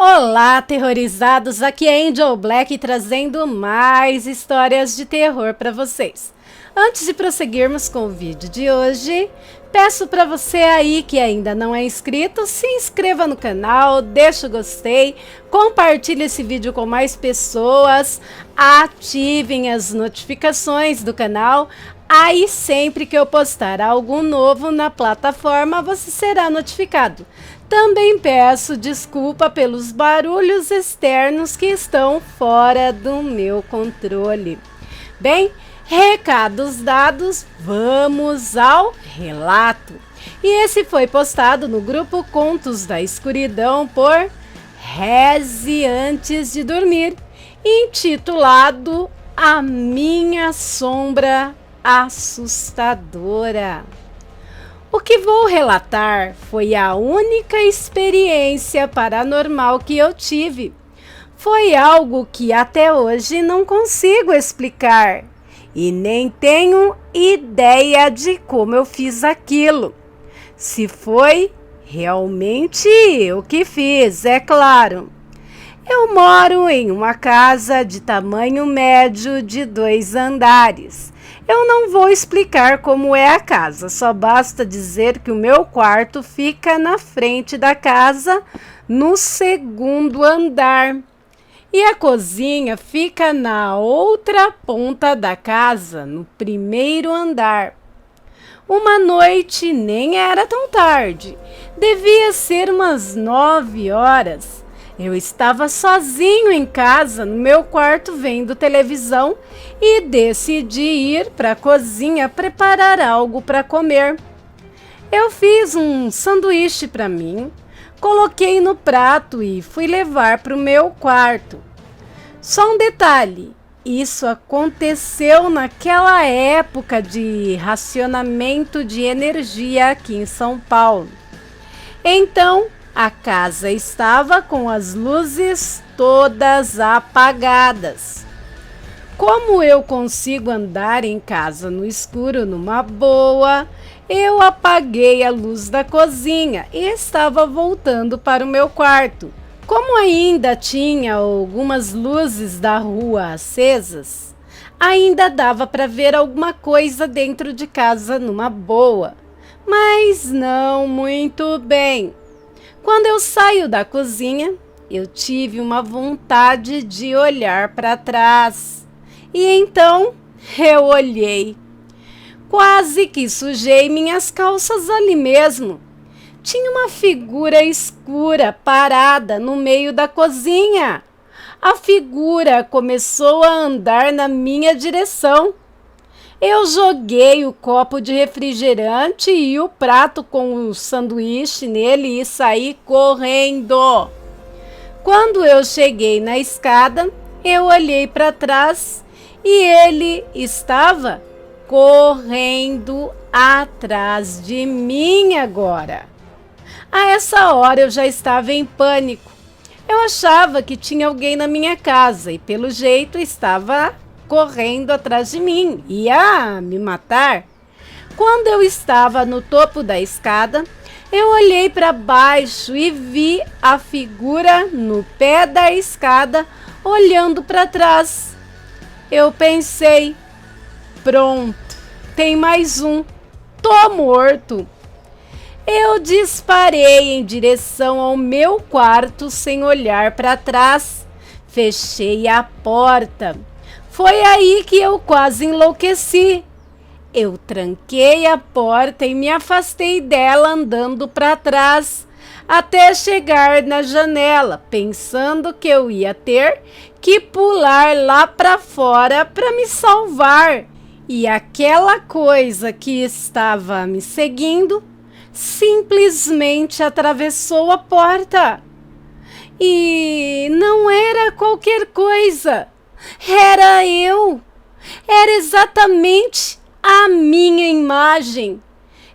Olá, aterrorizados! Aqui é Angel Black trazendo mais histórias de terror para vocês. Antes de prosseguirmos com o vídeo de hoje, peço para você aí que ainda não é inscrito, se inscreva no canal, deixa o gostei, compartilhe esse vídeo com mais pessoas, ativem as notificações do canal. Aí sempre que eu postar algo novo na plataforma, você será notificado. Também peço desculpa pelos barulhos externos que estão fora do meu controle. Bem, recados dados, vamos ao relato. E esse foi postado no grupo Contos da Escuridão por Reze Antes de Dormir, intitulado A Minha Sombra Assustadora. O que vou relatar foi a única experiência paranormal que eu tive. Foi algo que até hoje não consigo explicar e nem tenho ideia de como eu fiz aquilo. Se foi realmente eu que fiz, é claro. Eu moro em uma casa de tamanho médio de 2 andares. Eu não vou explicar como é a casa, só basta dizer que o meu quarto fica na frente da casa, no 2º andar. E a cozinha fica na outra ponta da casa, no 1º andar. Uma noite nem era tão tarde, devia ser umas 9 horas. Eu estava sozinho em casa, no meu quarto, vendo televisão e decidi ir para a cozinha preparar algo para comer. Eu fiz um sanduíche para mim, coloquei no prato e fui levar para o meu quarto. Só um detalhe, isso aconteceu naquela época de racionamento de energia aqui em São Paulo. Então, a casa estava com as luzes todas apagadas. Como eu consigo andar em casa no escuro numa boa, eu apaguei a luz da cozinha e estava voltando para o meu quarto. Como ainda tinha algumas luzes da rua acesas, ainda dava para ver alguma coisa dentro de casa numa boa, mas não muito bem. Quando eu saio da cozinha, eu tive uma vontade de olhar para trás. E então eu olhei. Quase que sujei minhas calças ali mesmo. Tinha uma figura escura parada no meio da cozinha. A figura começou a andar na minha direção. Eu joguei o copo de refrigerante e o prato com o sanduíche nele e saí correndo. Quando eu cheguei na escada, eu olhei para trás e ele estava correndo atrás de mim agora. A essa hora eu já estava em pânico. Eu achava que tinha alguém na minha casa e pelo jeito estava correndo atrás de mim, ia me matar. Quando eu estava no topo da escada, eu olhei para baixo e vi a figura no pé da escada, olhando para trás. Eu pensei, pronto, tem mais um, tô morto. Eu disparei em direção ao meu quarto sem olhar para trás, fechei a porta. Foi aí que eu quase enlouqueci. Eu tranquei a porta e me afastei dela andando para trás, até chegar na janela, pensando que eu ia ter que pular lá para fora para me salvar. E aquela coisa que estava me seguindo simplesmente atravessou a porta. E não era qualquer coisa. Era eu. Era exatamente a minha imagem.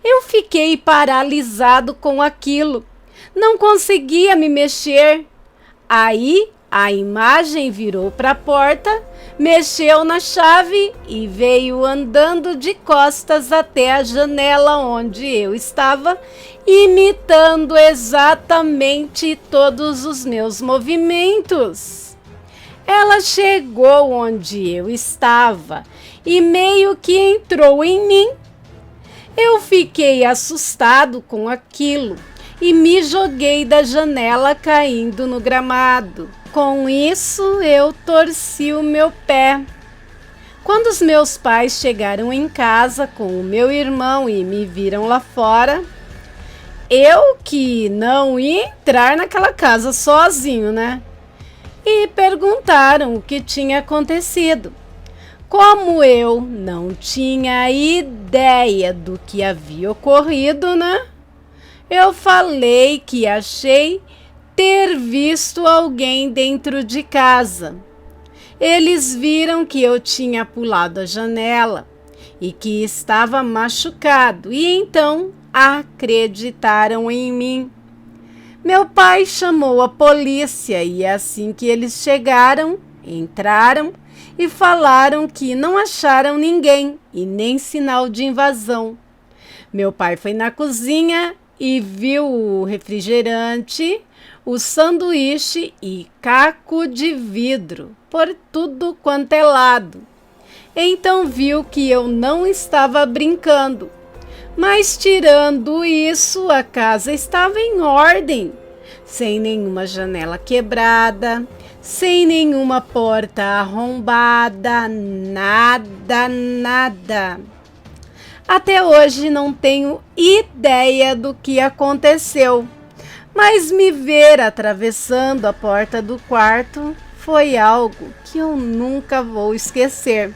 Eu fiquei paralisado com aquilo. Não conseguia me mexer. Aí a imagem virou para a porta, mexeu na chave e veio andando de costas até a janela onde eu estava imitando exatamente todos os meus movimentos. Ela chegou onde eu estava e meio que entrou em mim. Eu fiquei assustado com aquilo e me joguei da janela caindo no gramado. Com isso, eu torci o meu pé. Quando os meus pais chegaram em casa com o meu irmão e me viram lá fora, eu que não ia entrar naquela casa sozinho, né? E perguntaram o que tinha acontecido. Como eu não tinha ideia do que havia ocorrido, né? Eu falei que achei ter visto alguém dentro de casa. Eles viram que eu tinha pulado a janela e que estava machucado e então acreditaram em mim. Meu pai chamou a polícia e assim que eles chegaram, entraram e falaram que não acharam ninguém e nem sinal de invasão. Meu pai foi na cozinha e viu o refrigerante, o sanduíche e caco de vidro por tudo quanto é lado. Então viu que eu não estava brincando, mas tirando isso, a casa estava em ordem, sem nenhuma janela quebrada, sem nenhuma porta arrombada, nada. Até hoje não tenho ideia do que aconteceu, mas me ver atravessando a porta do quarto foi algo que eu nunca vou esquecer.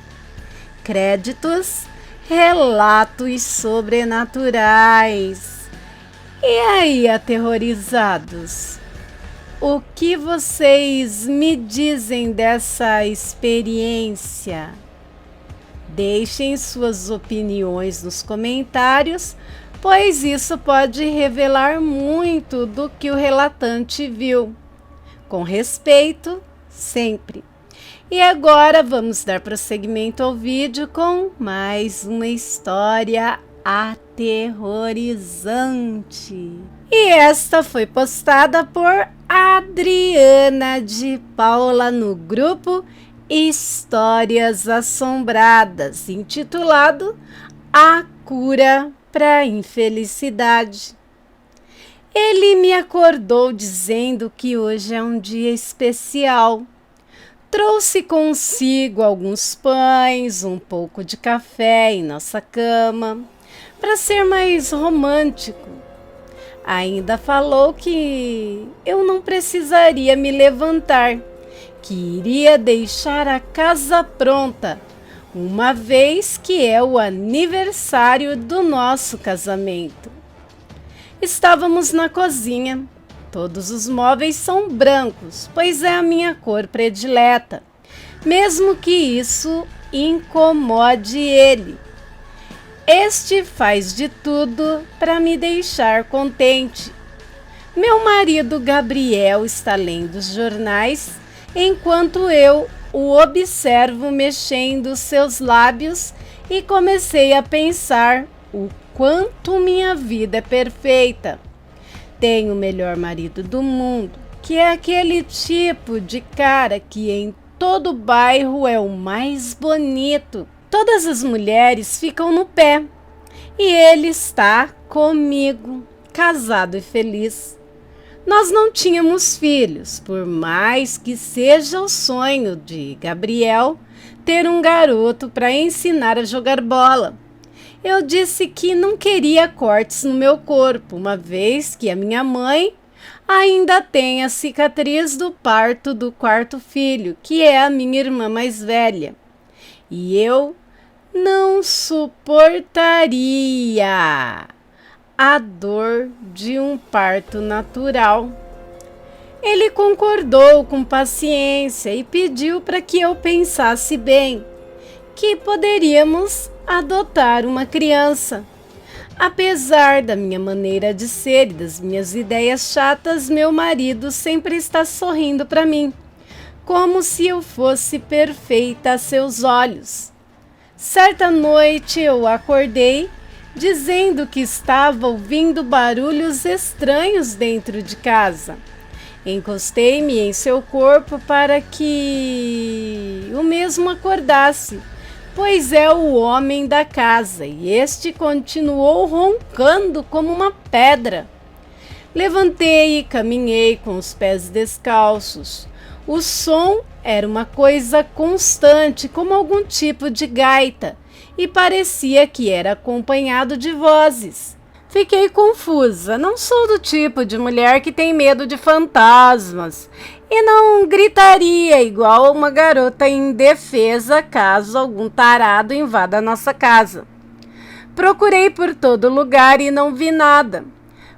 Créditos, relatos sobrenaturais. E aí, aterrorizados? O que vocês me dizem dessa experiência? Deixem suas opiniões nos comentários, pois isso pode revelar muito do que o relatante viu. Com respeito, sempre. E agora vamos dar prosseguimento ao vídeo com mais uma história aterrorizante. E esta foi postada por Adriana de Paula no grupo Histórias Assombradas, intitulado A Cura para a Infelicidade. Ele me acordou dizendo que hoje é um dia especial. Trouxe consigo alguns pães, um pouco de café em nossa cama, para ser mais romântico. Ainda falou que eu não precisaria me levantar, que iria deixar a casa pronta, uma vez que é o aniversário do nosso casamento. Estávamos na cozinha. Todos os móveis são brancos, pois é a minha cor predileta, mesmo que isso incomode ele. Este faz de tudo para me deixar contente. Meu marido Gabriel está lendo os jornais, enquanto eu o observo mexendo seus lábios e comecei a pensar o quanto minha vida é perfeita. Tenho o melhor marido do mundo, que é aquele tipo de cara que em todo bairro é o mais bonito. Todas as mulheres ficam no pé. E ele está comigo, casado e feliz. Nós não tínhamos filhos, por mais que seja o sonho de Gabriel ter um garoto para ensinar a jogar bola. Eu disse que não queria cortes no meu corpo, uma vez que a minha mãe ainda tem a cicatriz do parto do quarto filho, que é a minha irmã mais velha. E eu não suportaria a dor de um parto natural. Ele concordou com paciência e pediu para que eu pensasse bem, que poderíamos adotar uma criança. Apesar da minha maneira de ser e das minhas ideias chatas, meu marido sempre está sorrindo para mim, como se eu fosse perfeita a seus olhos. Certa noite eu acordei dizendo que estava ouvindo barulhos estranhos dentro de casa. Encostei-me em seu corpo para que o mesmo acordasse, pois é o homem da casa, e este continuou roncando como uma pedra. Levantei e caminhei com os pés descalços. O som era uma coisa constante, como algum tipo de gaita, e parecia que era acompanhado de vozes. Fiquei confusa. Não sou do tipo de mulher que tem medo de fantasmas e não gritaria igual uma garota indefesa caso algum tarado invada nossa casa. Procurei por todo lugar e não vi nada.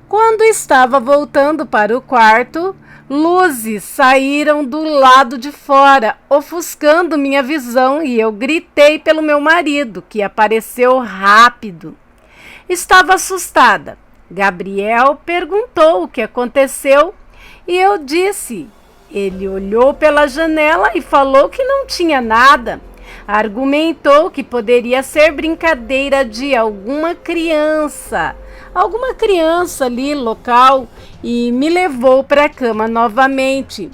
Quando estava voltando para o quarto, luzes saíram do lado de fora, ofuscando minha visão, e eu gritei pelo meu marido, que apareceu rápido. Estava assustada. Gabriel perguntou o que aconteceu e eu disse. Ele olhou pela janela e falou que não tinha nada. Argumentou que poderia ser brincadeira de alguma criança ali local, e me levou para a cama novamente.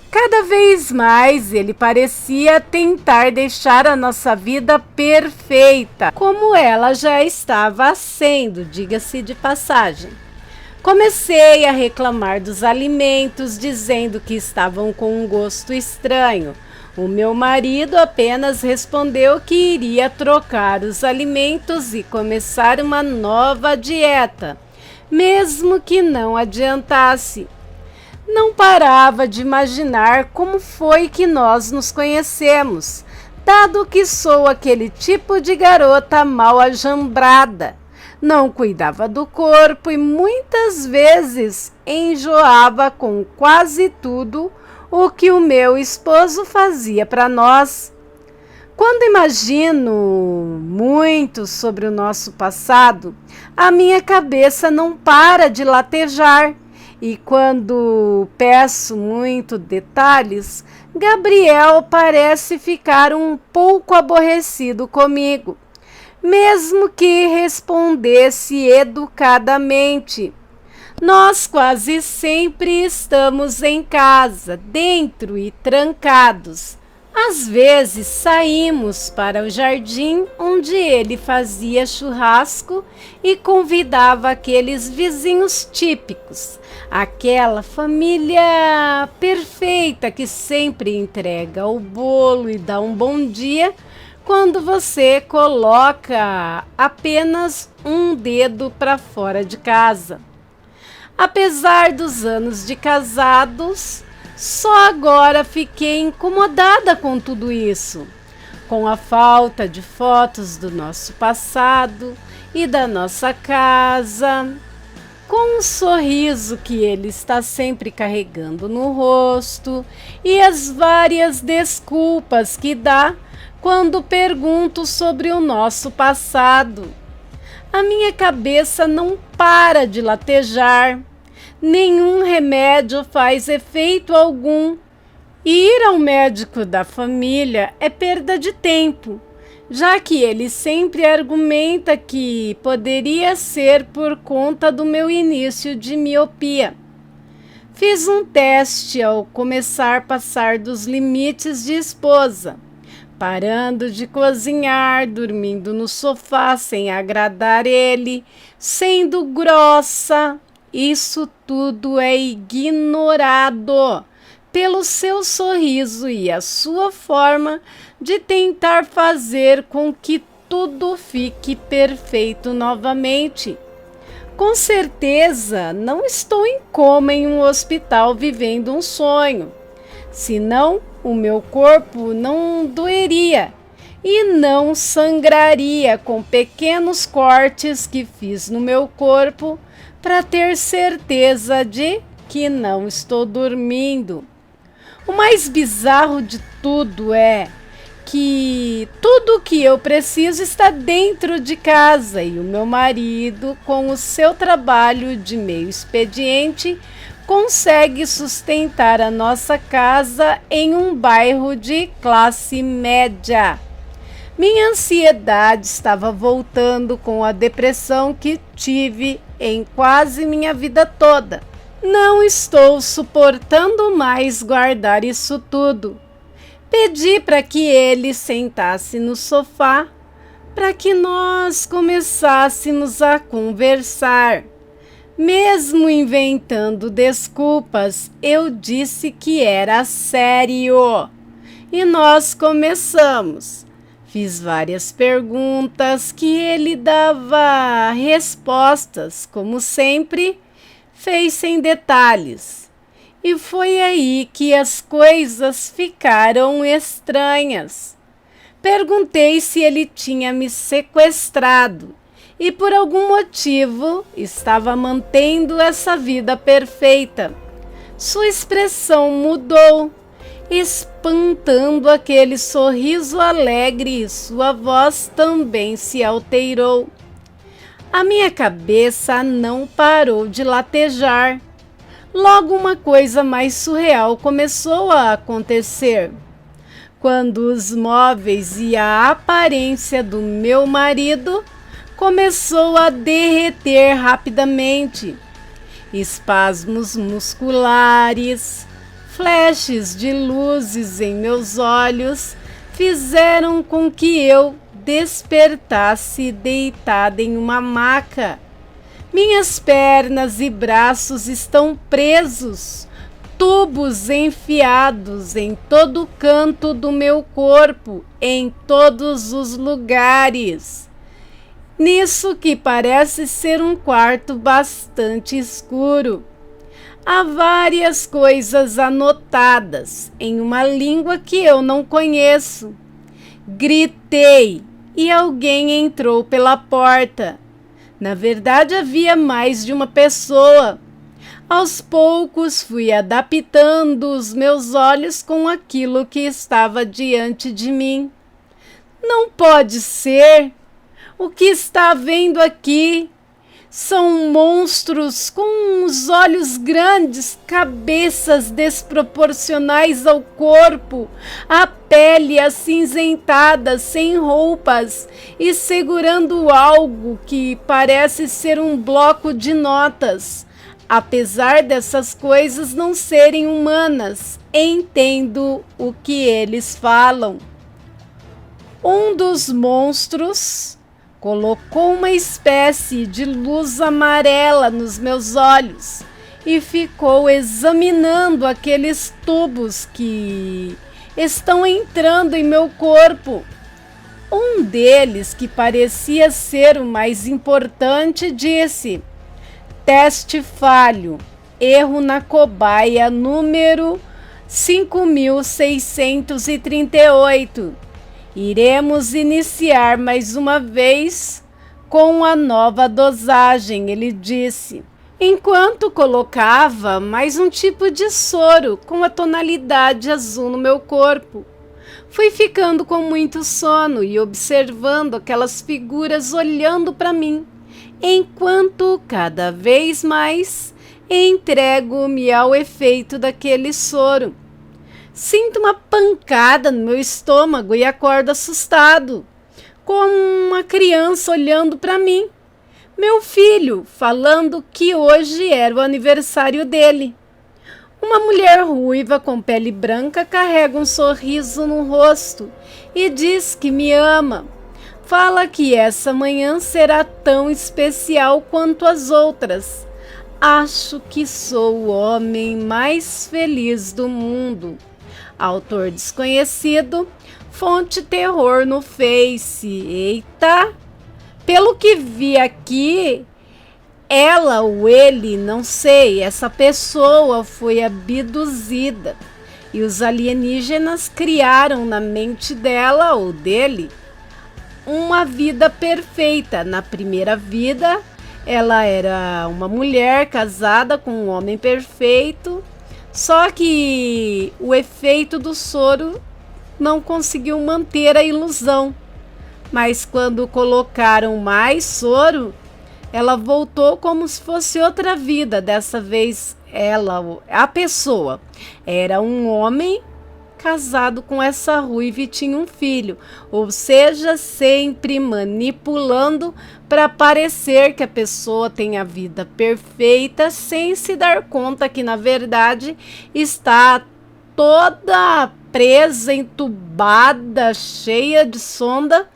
Cada vez mais ele parecia tentar deixar a nossa vida perfeita, como ela já estava sendo, diga-se de passagem. Comecei a reclamar dos alimentos, dizendo que estavam com um gosto estranho. O meu marido apenas respondeu que iria trocar os alimentos e começar uma nova dieta, mesmo que não adiantasse. Não parava de imaginar como foi que nós nos conhecemos, dado que sou aquele tipo de garota mal ajambrada. Não cuidava do corpo e muitas vezes enjoava com quase tudo o que o meu esposo fazia para nós. Quando imagino muito sobre o nosso passado, a minha cabeça não para de latejar. E quando peço muito detalhes, Gabriel parece ficar um pouco aborrecido comigo, mesmo que respondesse educadamente. Nós quase sempre estamos em casa, dentro e trancados. Às vezes saímos para o jardim, onde ele fazia churrasco e convidava aqueles vizinhos típicos, aquela família perfeita que sempre entrega o bolo e dá um bom dia quando você coloca apenas um dedo para fora de casa. Apesar dos anos de casados, só agora fiquei incomodada com tudo isso, com a falta de fotos do nosso passado e da nossa casa, com um sorriso que ele está sempre carregando no rosto e as várias desculpas que dá quando pergunto sobre o nosso passado. A minha cabeça não para de latejar. Nenhum remédio faz efeito algum. Ir ao médico da família é perda de tempo, já que ele sempre argumenta que poderia ser por conta do meu início de miopia. Fiz um teste ao começar a passar dos limites de esposa, parando de cozinhar, dormindo no sofá sem agradar ele, sendo grossa. Isso tudo é ignorado pelo seu sorriso e a sua forma de tentar fazer com que tudo fique perfeito novamente. Com certeza, não estou em coma em um hospital vivendo um sonho. Senão, o meu corpo não doeria e não sangraria com pequenos cortes que fiz no meu corpo para ter certeza de que não estou dormindo. O mais bizarro de tudo é que tudo o que eu preciso está dentro de casa e o meu marido, com o seu trabalho de meio expediente, consegue sustentar a nossa casa em um bairro de classe média. Minha ansiedade estava voltando com a depressão que tive em quase minha vida toda. Não estou suportando mais guardar isso tudo. Pedi para que ele sentasse no sofá para que nós começássemos a conversar. Mesmo inventando desculpas, eu disse que era sério. E nós começamos. Fiz várias perguntas que ele dava respostas, como sempre, fez sem detalhes. E foi aí que as coisas ficaram estranhas. Perguntei se ele tinha me sequestrado e por algum motivo estava mantendo essa vida perfeita. Sua expressão mudou, espantando aquele sorriso alegre, e sua voz também se alterou. A minha cabeça não parou de latejar. Logo uma coisa mais surreal começou a acontecer. Quando os móveis e a aparência do meu marido começou a derreter rapidamente. Espasmos musculares, flashes de luzes em meus olhos fizeram com que eu despertasse deitada em uma maca. Minhas pernas e braços estão presos, tubos enfiados em todo canto do meu corpo, em todos os lugares. Nisso que parece ser um quarto bastante escuro. Há várias coisas anotadas em uma língua que eu não conheço. Gritei e alguém entrou pela porta. Na verdade, havia mais de uma pessoa. Aos poucos fui adaptando os meus olhos com aquilo que estava diante de mim. Não pode ser! O que está vendo aqui? São monstros com os olhos grandes, cabeças desproporcionais ao corpo, a pele acinzentada, sem roupas e segurando algo que parece ser um bloco de notas. Apesar dessas coisas não serem humanas, entendo o que eles falam. Um dos monstros colocou uma espécie de luz amarela nos meus olhos e ficou examinando aqueles tubos que estão entrando em meu corpo. Um deles, que parecia ser o mais importante, disse: teste falho, erro na cobaia número 5638. Iremos iniciar mais uma vez com a nova dosagem, ele disse, enquanto colocava mais um tipo de soro com a tonalidade azul no meu corpo. Fui ficando com muito sono e observando aquelas figuras olhando para mim, enquanto cada vez mais entrego-me ao efeito daquele soro. Sinto uma pancada no meu estômago e acordo assustado, como uma criança olhando para mim. Meu filho falando que hoje era o aniversário dele. Uma mulher ruiva com pele branca carrega um sorriso no rosto e diz que me ama. Fala que essa manhã será tão especial quanto as outras. Acho que sou o homem mais feliz do mundo. Autor desconhecido, fonte terror no Face. Eita! Pelo que vi aqui, ela ou ele, não sei, essa pessoa foi abduzida e os alienígenas criaram na mente dela ou dele uma vida perfeita. Na primeira vida, ela era uma mulher casada com um homem perfeito, só que o efeito do soro não conseguiu manter a ilusão. Mas quando colocaram mais soro, ela voltou como se fosse outra vida. Dessa vez, ela, a pessoa, era um homem casado com essa ruiva e tinha um filho, ou seja, sempre manipulando para parecer que a pessoa tem a vida perfeita, sem se dar conta que na verdade está toda presa, entubada, cheia de sonda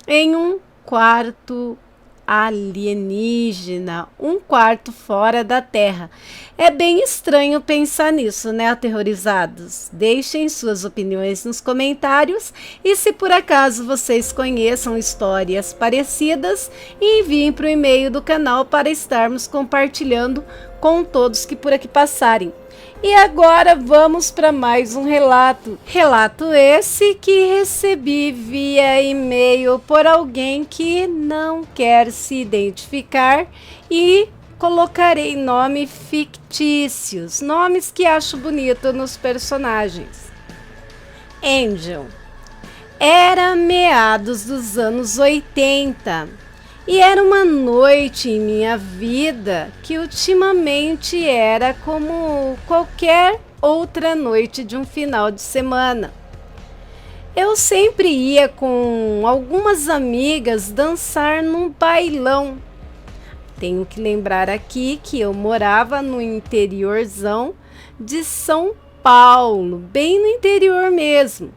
em um quarto alienígena, um quarto fora da Terra. É bem estranho pensar nisso, né, aterrorizados? Deixem suas opiniões nos comentários e se por acaso vocês conheçam histórias parecidas, enviem para o e-mail do canal para estarmos compartilhando com todos que por aqui passarem. E agora vamos para mais um relato. Relato esse que recebi via e-mail por alguém que não quer se identificar e colocarei nomes fictícios, nomes que acho bonito nos personagens. Angel. Era meados dos anos 80. E era uma noite em minha vida que ultimamente era como qualquer outra noite de um final de semana. Eu sempre ia com algumas amigas dançar num bailão. Tenho que lembrar aqui que eu morava no interiorzão de São Paulo, bem no interior mesmo.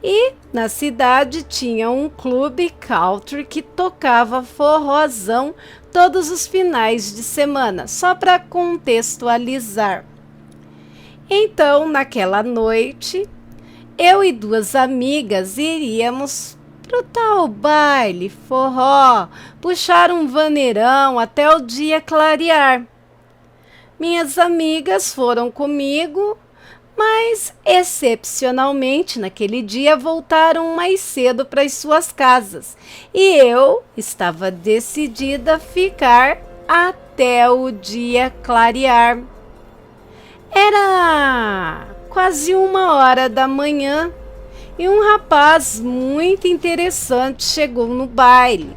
E na cidade tinha um clube country que tocava forrozão todos os finais de semana, só para contextualizar. Então, naquela noite, eu e duas amigas iríamos pro tal baile, forró, puxar um vaneirão até o dia clarear. Minhas amigas foram comigo, mas, excepcionalmente, naquele dia voltaram mais cedo para as suas casas e eu estava decidida a ficar até o dia clarear. Era quase 1h da manhã e um rapaz muito interessante chegou no baile.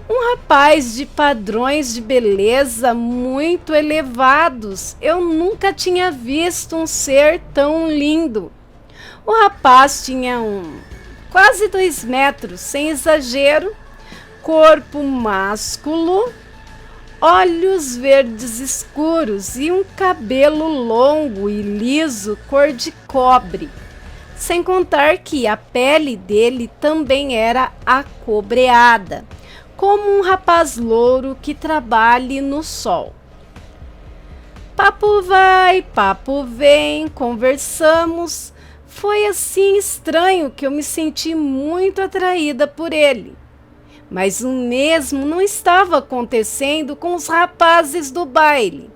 Um rapaz de padrões de beleza muito elevados. Eu nunca tinha visto um ser tão lindo. O rapaz tinha quase 2 metros, sem exagero, corpo másculo, olhos verdes escuros e um cabelo longo e liso cor de cobre. Sem contar que a pele dele também era acobreada, como um rapaz louro que trabalhe no sol. Papo vai, papo vem, conversamos. Foi assim estranho que eu me senti muito atraída por ele. Mas o mesmo não estava acontecendo com os rapazes do baile.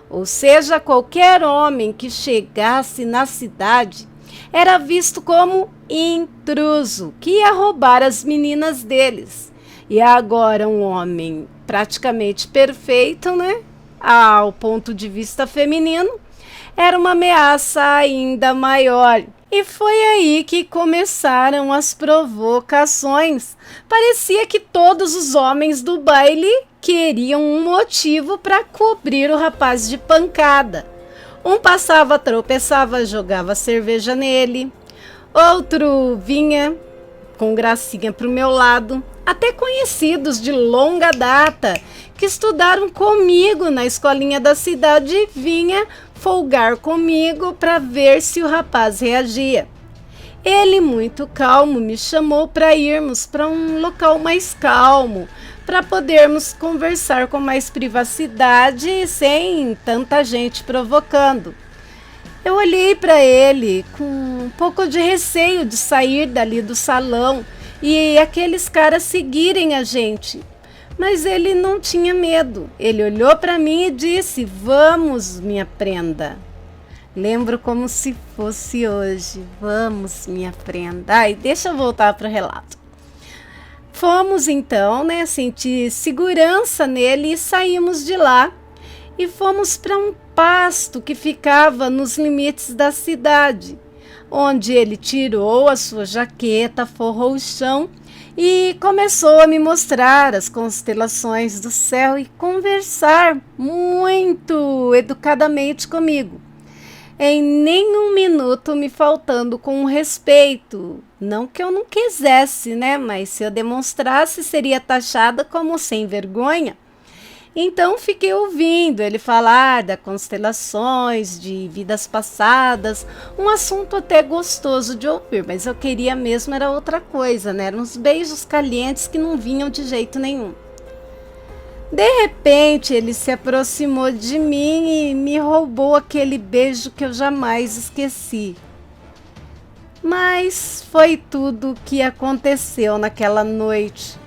Ou seja, qualquer homem que chegasse na cidade era visto como intruso, que ia roubar as meninas deles. E agora um homem praticamente perfeito, né? Ao ponto de vista feminino, era uma ameaça ainda maior. E foi aí que começaram as provocações. Parecia que todos os homens do baile queriam um motivo para cobrir o rapaz de pancada. Um passava, tropeçava, jogava cerveja nele. Outro vinha com gracinha para o meu lado. Até conhecidos de longa data que estudaram comigo na escolinha da cidade vinha folgar comigo para ver se o rapaz reagia. Ele, muito calmo, me chamou para irmos para um local mais calmo, para podermos conversar com mais privacidade e sem tanta gente provocando. Eu olhei para ele com um pouco de receio de sair dali do salão e aqueles caras seguirem a gente. Mas ele não tinha medo. Ele olhou para mim e disse: "Vamos, minha prenda." Lembro como se fosse hoje. "Vamos, minha prenda." Ai, deixa eu voltar para o relato. Fomos então, né, sentir segurança nele e saímos de lá. E fomos para um pasto que ficava nos limites da cidade, onde ele tirou a sua jaqueta, forrou o chão e começou a me mostrar as constelações do céu e conversar muito educadamente comigo. Em nenhum minuto minuto me faltando com respeito. Não que eu não quisesse, né? Mas se eu demonstrasse, seria taxada como sem vergonha. Então fiquei ouvindo ele falar das constelações, de vidas passadas, um assunto até gostoso de ouvir, mas eu queria mesmo era outra coisa, né? Eram uns beijos calientes que não vinham de jeito nenhum. De repente ele se aproximou de mim e me roubou aquele beijo que eu jamais esqueci. Mas foi tudo o que aconteceu naquela noite.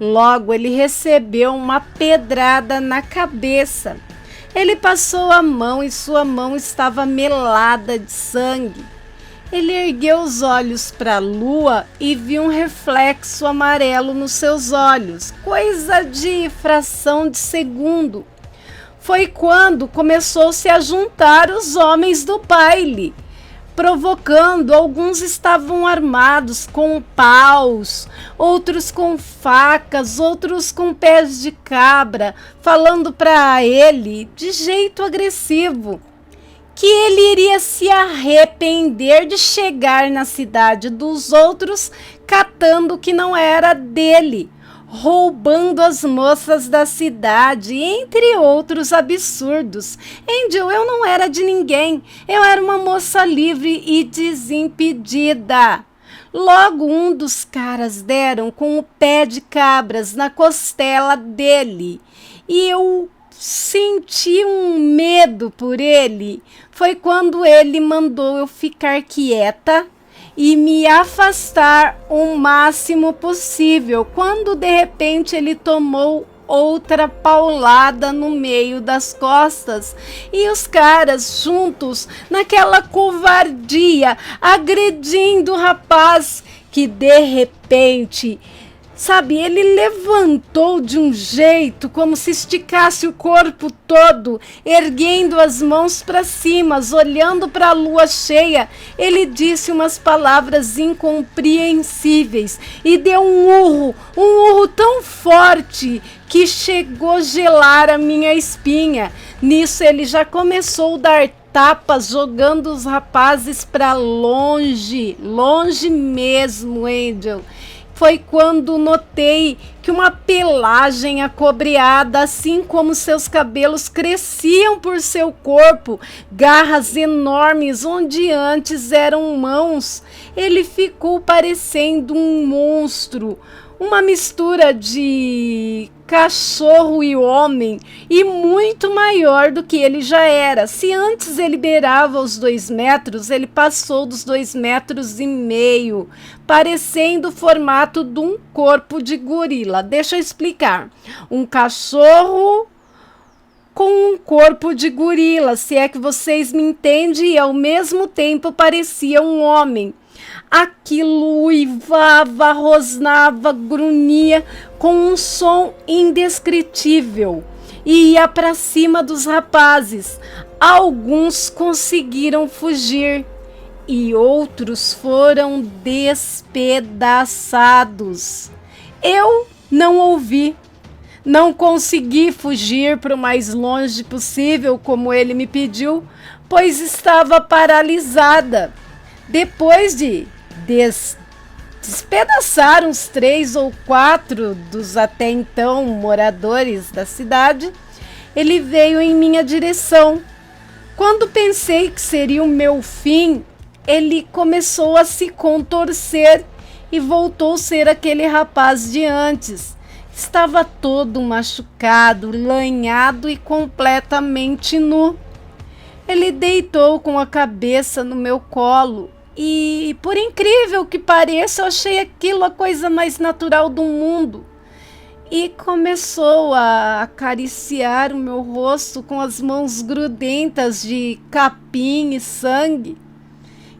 Logo ele recebeu uma pedrada na cabeça. Ele passou a mão e sua mão estava melada de sangue. Ele ergueu os olhos para a lua e viu um reflexo amarelo nos seus olhos, coisa de fração de segundo. Foi quando começou-se a juntar os homens do baile, provocando. Alguns estavam armados com paus, outros com facas, outros com pés de cabra, falando para ele de jeito agressivo que ele iria se arrepender de chegar na cidade dos outros catando o que não era dele, roubando as moças da cidade, entre outros absurdos. Angel, eu não era de ninguém, eu era uma moça livre e desimpedida. Logo um dos caras deram com o pé de cabras na costela dele e eu senti um medo por ele. Foi quando ele mandou eu ficar quieta e me afastar o máximo possível, quando de repente ele tomou outra paulada no meio das costas e os caras juntos naquela covardia, agredindo o rapaz que de repente, sabe, ele levantou de um jeito como se esticasse o corpo todo, erguendo as mãos para cima, olhando para a lua cheia. Ele disse umas palavras incompreensíveis e deu um urro tão forte que chegou a gelar a minha espinha. Nisso ele já começou a dar tapas, jogando os rapazes para longe, longe mesmo, Angel. Foi quando notei que uma pelagem acobreada, assim como seus cabelos cresciam por seu corpo, garras enormes onde antes eram mãos. Ele ficou parecendo um monstro, uma mistura de cachorro e homem, e muito maior do que ele já era. Se antes ele beirava os 2 metros, ele passou dos 2,5 metros, parecendo o formato de um corpo de gorila. Deixa eu explicar. Um cachorro com um corpo de gorila, se é que vocês me entendem, e ao mesmo tempo parecia um homem. Aquilo uivava, rosnava, grunhia com um som indescritível e ia para cima dos rapazes. Alguns conseguiram fugir e outros foram despedaçados. Eu não ouvi, não consegui fugir para o mais longe possível, como ele me pediu, pois estava paralisada. Depois de despedaçar uns 3 ou 4 dos até então moradores da cidade, ele veio em minha direção. Quando pensei que seria o meu fim, ele começou a se contorcer e voltou a ser aquele rapaz de antes. Estava todo machucado, lanhado e completamente nu. Ele deitou com a cabeça no meu colo e, por incrível que pareça, eu achei aquilo a coisa mais natural do mundo. E começou a acariciar o meu rosto com as mãos grudentas de capim e sangue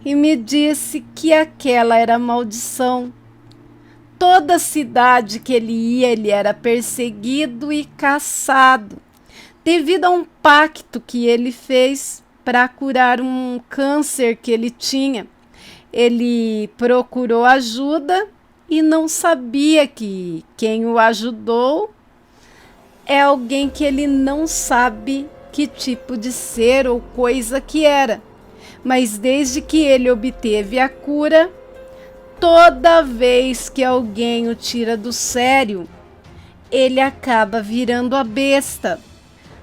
e me disse que aquela era a maldição. Toda a cidade que ele ia, ele era perseguido e caçado, devido a um pacto que ele fez para curar um câncer que ele tinha. Ele procurou ajuda e não sabia que quem o ajudou é alguém que ele não sabe que tipo de ser ou coisa que era. Mas desde que ele obteve a cura, toda vez que alguém o tira do sério, ele acaba virando a besta.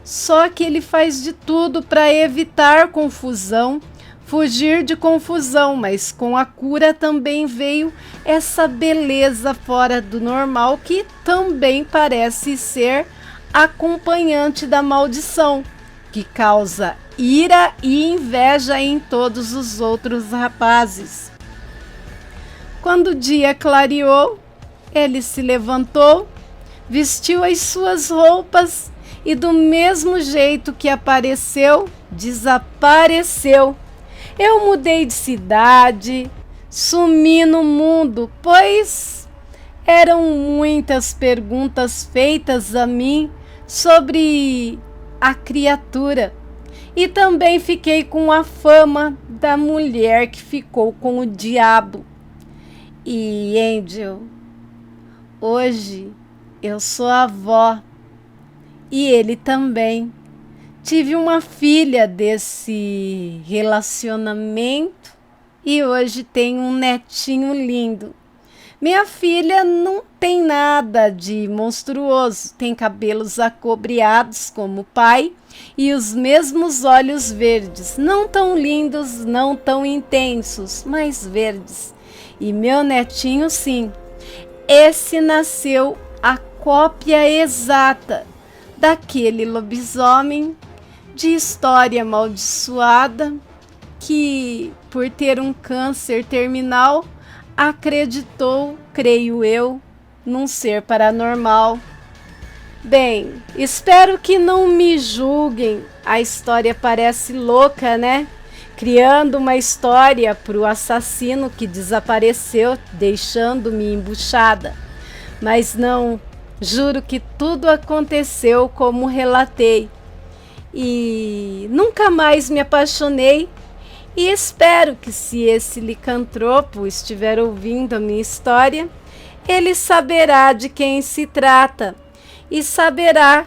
Só que ele faz de tudo para evitar confusão, fugir de confusão, mas com a cura também veio essa beleza fora do normal que também parece ser acompanhante da maldição, que causa ira e inveja em todos os outros rapazes. Quando o dia clareou, ele se levantou, vestiu as suas roupas e do mesmo jeito que apareceu, desapareceu. Eu mudei de cidade, sumi no mundo, pois eram muitas perguntas feitas a mim sobre a criatura. E também fiquei com a fama da mulher que ficou com o diabo. E Angel, hoje eu sou avó e ele também. Tive uma filha desse relacionamento e hoje tenho um netinho lindo. Minha filha não tem nada de monstruoso, tem cabelos acobreados como o pai e os mesmos olhos verdes, não tão lindos, não tão intensos, mas verdes. E meu netinho, sim, esse nasceu a cópia exata daquele lobisomem de história amaldiçoada que, por ter um câncer terminal, acreditou, creio eu, num ser paranormal. Bem, espero que não me julguem, a história parece louca, né? Criando uma história para o assassino que desapareceu, deixando-me embuchada. Mas não, juro que tudo aconteceu como relatei. E nunca mais me apaixonei. E espero que, se esse licantropo estiver ouvindo a minha história, ele saberá de quem se trata e saberá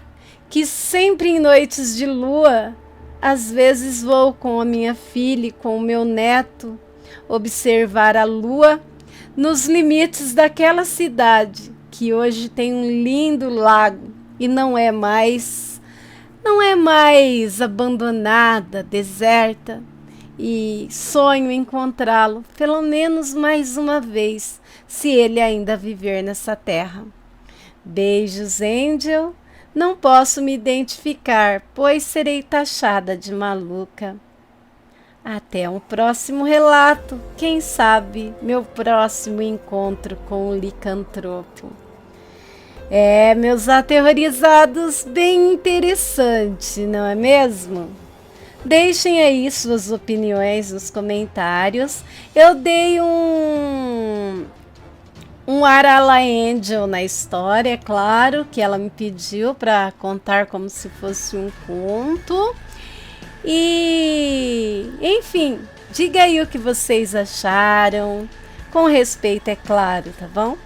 que sempre em noites de lua, às vezes vou com a minha filha e com o meu neto observar a lua nos limites daquela cidade que hoje tem um lindo lago e não é mais abandonada, deserta. E sonho encontrá-lo, pelo menos mais uma vez, se ele ainda viver nessa terra. Beijos, Angel. Não posso me identificar, pois serei taxada de maluca. Até um próximo relato. Quem sabe meu próximo encontro com o licantropo. Meus aterrorizados, bem interessante, não é mesmo? Deixem aí suas opiniões nos comentários. Eu dei um Arala Angel na história, é claro, que ela me pediu para contar como se fosse um conto. E, enfim, diga aí o que vocês acharam, com respeito, é claro, tá bom?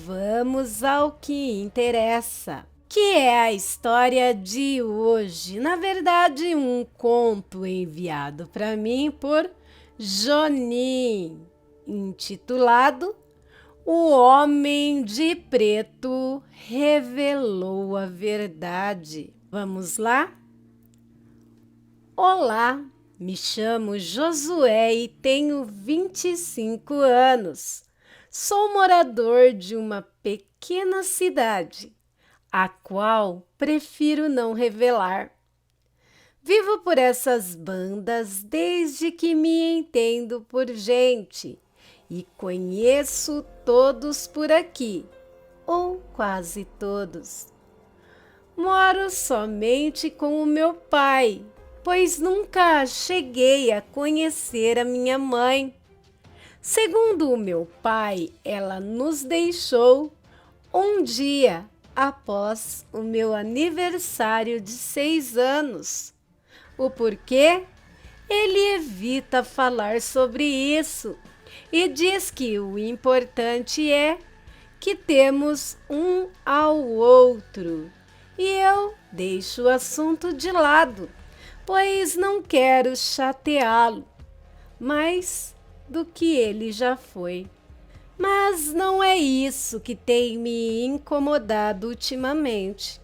Vamos ao que interessa, que é a história de hoje. Na verdade, um conto enviado para mim por Jonin, intitulado O Homem de Preto Revelou a Verdade. Vamos lá? Olá, me chamo Josué e tenho 25 anos. Sou morador de uma pequena cidade, a qual prefiro não revelar. Vivo por essas bandas desde que me entendo por gente e conheço todos por aqui, ou quase todos. Moro somente com o meu pai, pois nunca cheguei a conhecer a minha mãe. Segundo o meu pai, ela nos deixou um dia após o meu aniversário de 6 anos. O porquê? Ele evita falar sobre isso e diz que o importante é que temos um ao outro. E eu deixo o assunto de lado, pois não quero chateá-lo. mais do que ele já foi. Mas não é isso que tem me incomodado ultimamente.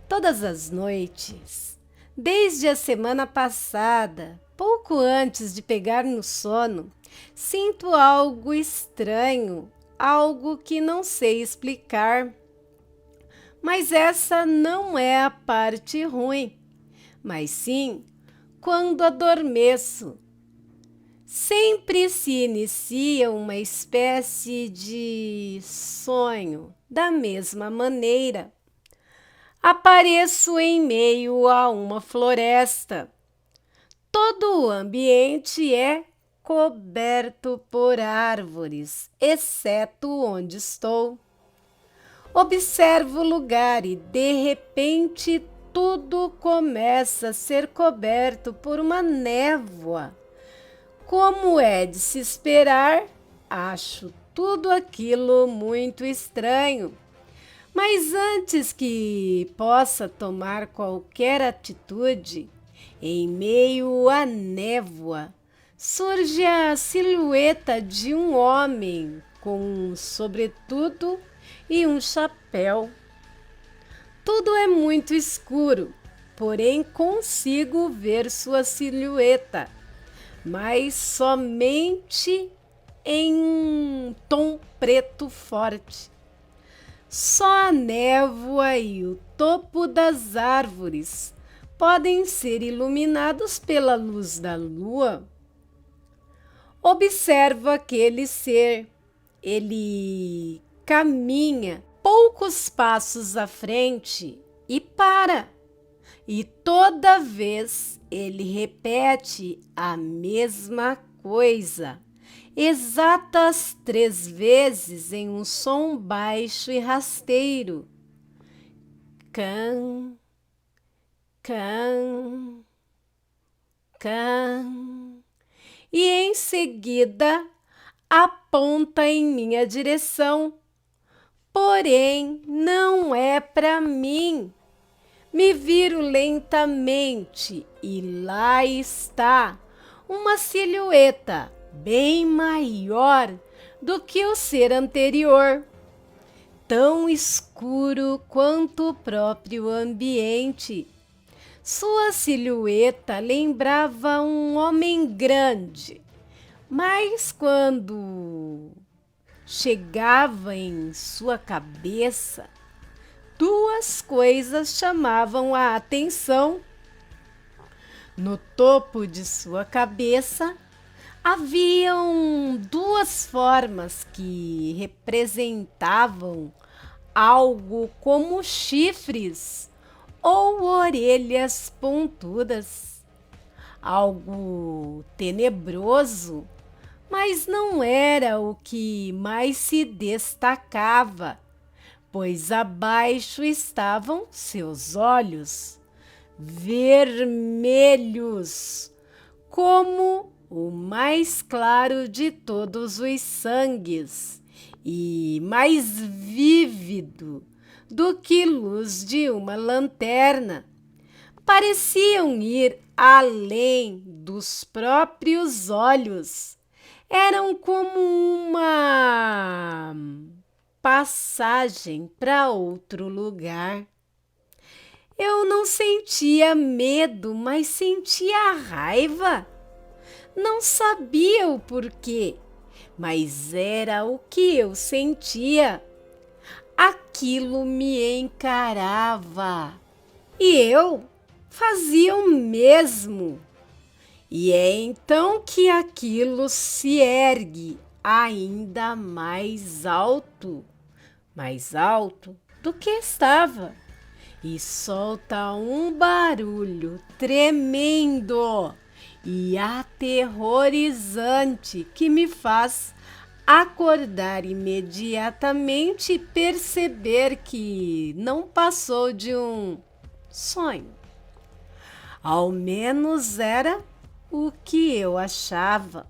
Todas as noites, desde a semana passada, pouco antes de pegar no sono, sinto algo estranho, algo que não sei explicar. Mas essa não é a parte ruim, mas sim quando adormeço. Sempre se inicia uma espécie de sonho da mesma maneira. Apareço em meio a uma floresta. Todo o ambiente é coberto por árvores, exceto onde estou. Observo o lugar e, de repente, tudo começa a ser coberto por uma névoa. Como é de se esperar, acho tudo aquilo muito estranho. Mas antes que possa tomar qualquer atitude, em meio à névoa, surge a silhueta de um homem com um sobretudo e um chapéu. Tudo é muito escuro, porém consigo ver sua silhueta, mas somente em um tom preto forte. Só a névoa e o topo das árvores podem ser iluminados pela luz da lua. Observo aquele ser. Ele caminha poucos passos à frente e para. E toda vez ele repete a mesma coisa, exatas 3 vezes em um som baixo e rasteiro. Can, can, can. E em seguida aponta em minha direção. Porém, não é para mim. Me viro lentamente e lá está uma silhueta bem maior do que o ser anterior, tão escuro quanto o próprio ambiente. Sua silhueta lembrava um homem grande, mas quando chegava em sua cabeça, 2 coisas chamavam a atenção. No topo de sua cabeça haviam 2 formas que representavam algo como chifres ou orelhas pontudas. Algo tenebroso, mas não era o que mais se destacava, pois abaixo estavam seus olhos, vermelhos, como o mais claro de todos os sangues, e mais vívido do que luz de uma lanterna. Pareciam ir além dos próprios olhos. Eram como uma passagem para outro lugar. Eu não sentia medo, mas sentia raiva. Não sabia o porquê, mas era o que eu sentia. Aquilo me encarava e eu fazia o mesmo. E é então que aquilo se ergue ainda mais alto do que estava, e solta um barulho tremendo e aterrorizante que me faz acordar imediatamente e perceber que não passou de um sonho. Ao menos era o que eu achava.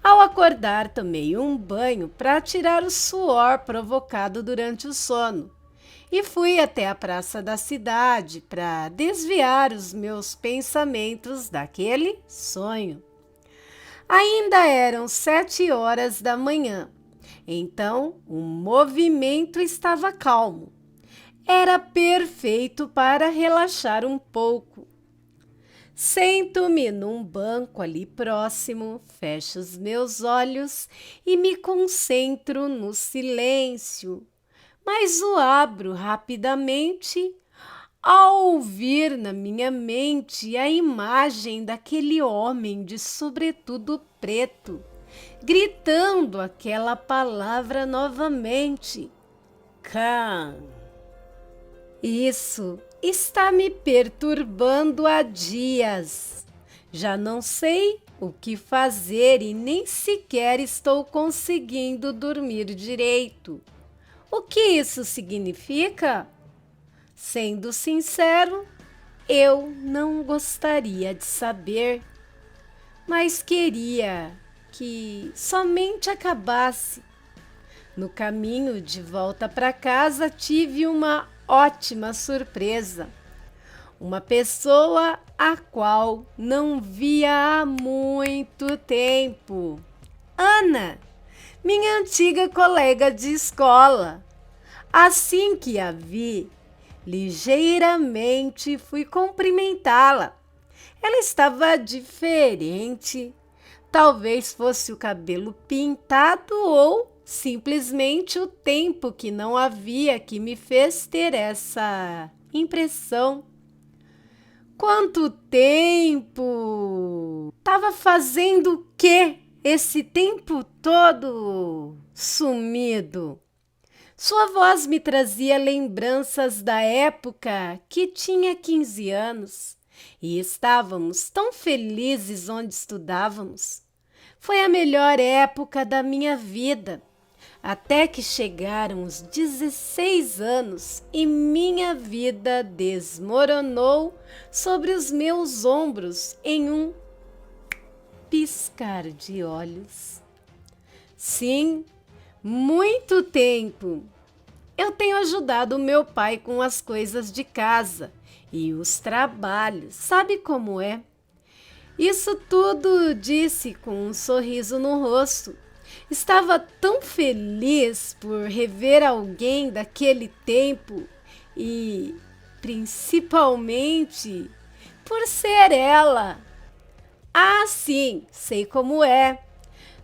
Ao acordar, tomei um banho para tirar o suor provocado durante o sono e fui até a praça da cidade para desviar os meus pensamentos daquele sonho. Ainda eram 7 horas da manhã, então o movimento estava calmo. Era perfeito para relaxar um pouco. Sento-me num banco ali próximo, fecho os meus olhos e me concentro no silêncio, mas o abro rapidamente ao ouvir na minha mente a imagem daquele homem de sobretudo preto, gritando aquela palavra novamente. Khan. Isso está me perturbando há dias. Já não sei o que fazer e nem sequer estou conseguindo dormir direito. O que isso significa? Sendo sincero, eu não gostaria de saber, mas queria que somente acabasse. No caminho de volta para casa, tive uma ótima surpresa. Uma pessoa a qual não via há muito tempo. Ana, minha antiga colega de escola. Assim que a vi, ligeiramente fui cumprimentá-la. Ela estava diferente. Talvez fosse o cabelo pintado ou simplesmente o tempo que não havia que me fez ter essa impressão. Quanto tempo! Tava fazendo o quê esse tempo todo sumido? Sua voz me trazia lembranças da época que tinha 15 anos e estávamos tão felizes onde estudávamos. Foi a melhor época da minha vida, até que chegaram os 16 anos e minha vida desmoronou sobre os meus ombros em um piscar de olhos. Sim, muito tempo. Eu tenho ajudado meu pai com as coisas de casa e os trabalhos, sabe como é? Isso tudo disse com um sorriso no rosto. Estava tão feliz por rever alguém daquele tempo e, principalmente, por ser ela. Ah, sim, sei como é.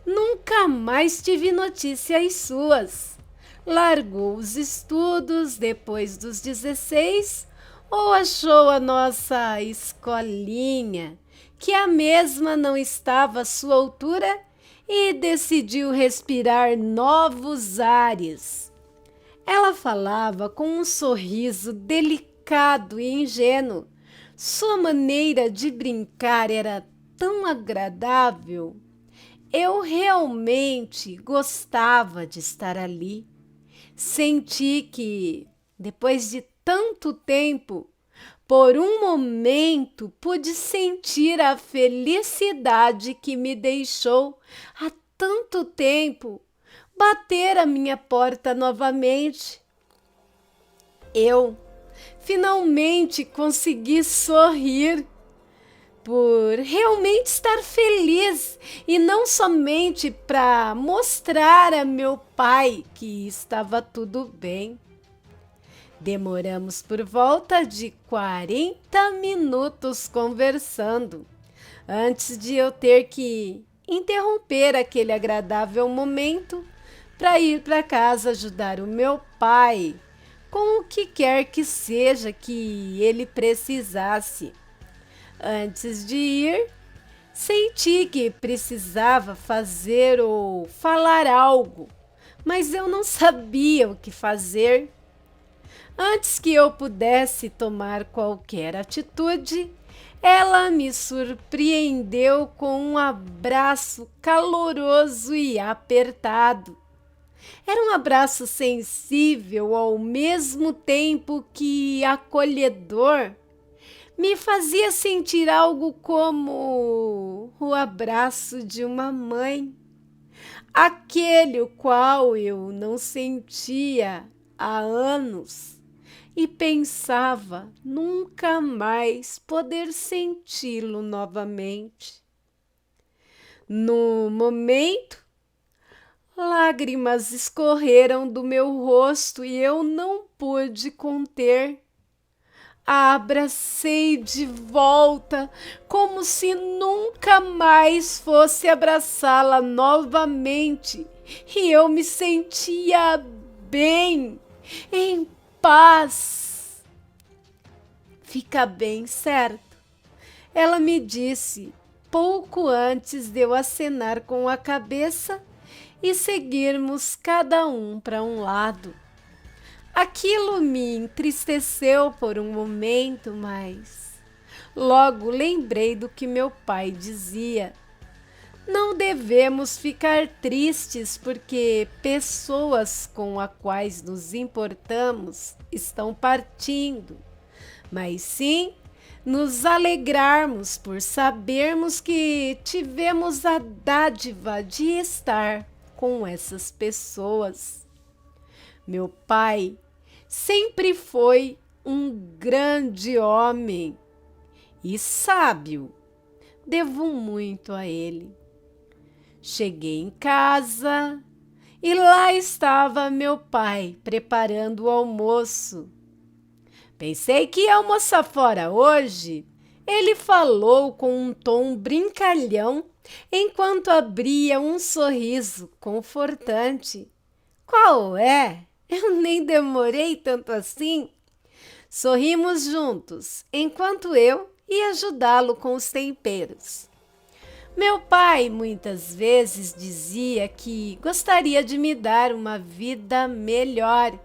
Nunca mais tive notícias suas. Largou os estudos depois dos 16 ou achou a nossa escolinha, que a mesma não estava à sua altura e decidiu respirar novos ares. Ela falava com um sorriso delicado e ingênuo. Sua maneira de brincar era tão agradável. Eu realmente gostava de estar ali. Senti que, depois de tanto tempo, por um momento pude sentir a felicidade que me deixou há tanto tempo bater a minha porta novamente. Eu finalmente consegui sorrir por realmente estar feliz e não somente para mostrar a meu pai que estava tudo bem. Demoramos por volta de 40 minutos conversando, antes de eu ter que interromper aquele agradável momento para ir para casa ajudar o meu pai com o que quer que seja que ele precisasse. Antes de ir, senti que precisava fazer ou falar algo, mas eu não sabia o que fazer. Antes que eu pudesse tomar qualquer atitude, ela me surpreendeu com um abraço caloroso e apertado. Era um abraço sensível ao mesmo tempo que acolhedor. Me fazia sentir algo como o abraço de uma mãe, aquele o qual eu não sentia há anos e pensava nunca mais poder senti-lo novamente. No momento, lágrimas escorreram do meu rosto e eu não pude conter. A abracei de volta, como se nunca mais fosse abraçá-la novamente, e eu me sentia bem, em paz. Fica bem, certo? Ela me disse, pouco antes de eu acenar com a cabeça e seguirmos cada um para um lado. Aquilo me entristeceu por um momento, mas logo lembrei do que meu pai dizia. Não devemos ficar tristes porque pessoas com as quais nos importamos estão partindo, mas sim nos alegrarmos por sabermos que tivemos a dádiva de estar com essas pessoas. Meu pai sempre foi um grande homem e sábio. Devo muito a ele. Cheguei em casa e lá estava meu pai preparando o almoço. Pensei que ia almoçar fora hoje. Ele falou com um tom brincalhão enquanto abria um sorriso confortante. Qual é? Eu nem demorei tanto assim. Sorrimos juntos, enquanto eu ia ajudá-lo com os temperos. Meu pai muitas vezes dizia que gostaria de me dar uma vida melhor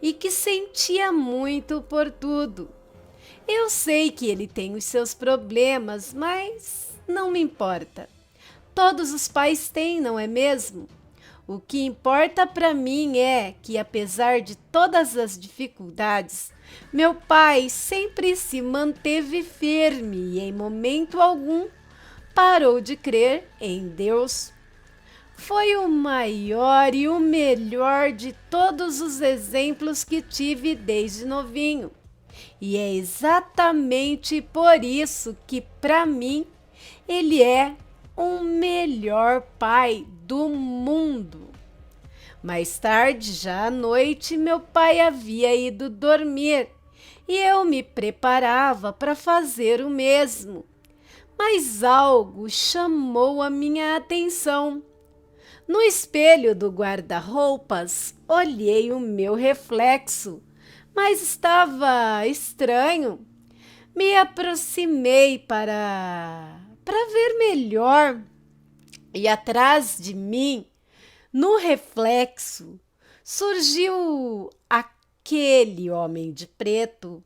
e que sentia muito por tudo. Eu sei que ele tem os seus problemas, mas não me importa. Todos os pais têm, não é mesmo? O que importa para mim é que, apesar de todas as dificuldades, meu pai sempre se manteve firme e, em momento algum, parou de crer em Deus. Foi o maior e o melhor de todos os exemplos que tive desde novinho. E é exatamente por isso que, para mim, ele é o melhor pai do mundo. Mais tarde, já à noite, meu pai havia ido dormir e eu me preparava para fazer o mesmo. Mas algo chamou a minha atenção. No espelho do guarda-roupas, olhei o meu reflexo, mas estava estranho. Me aproximei para ver melhor e atrás de mim, no reflexo, surgiu aquele homem de preto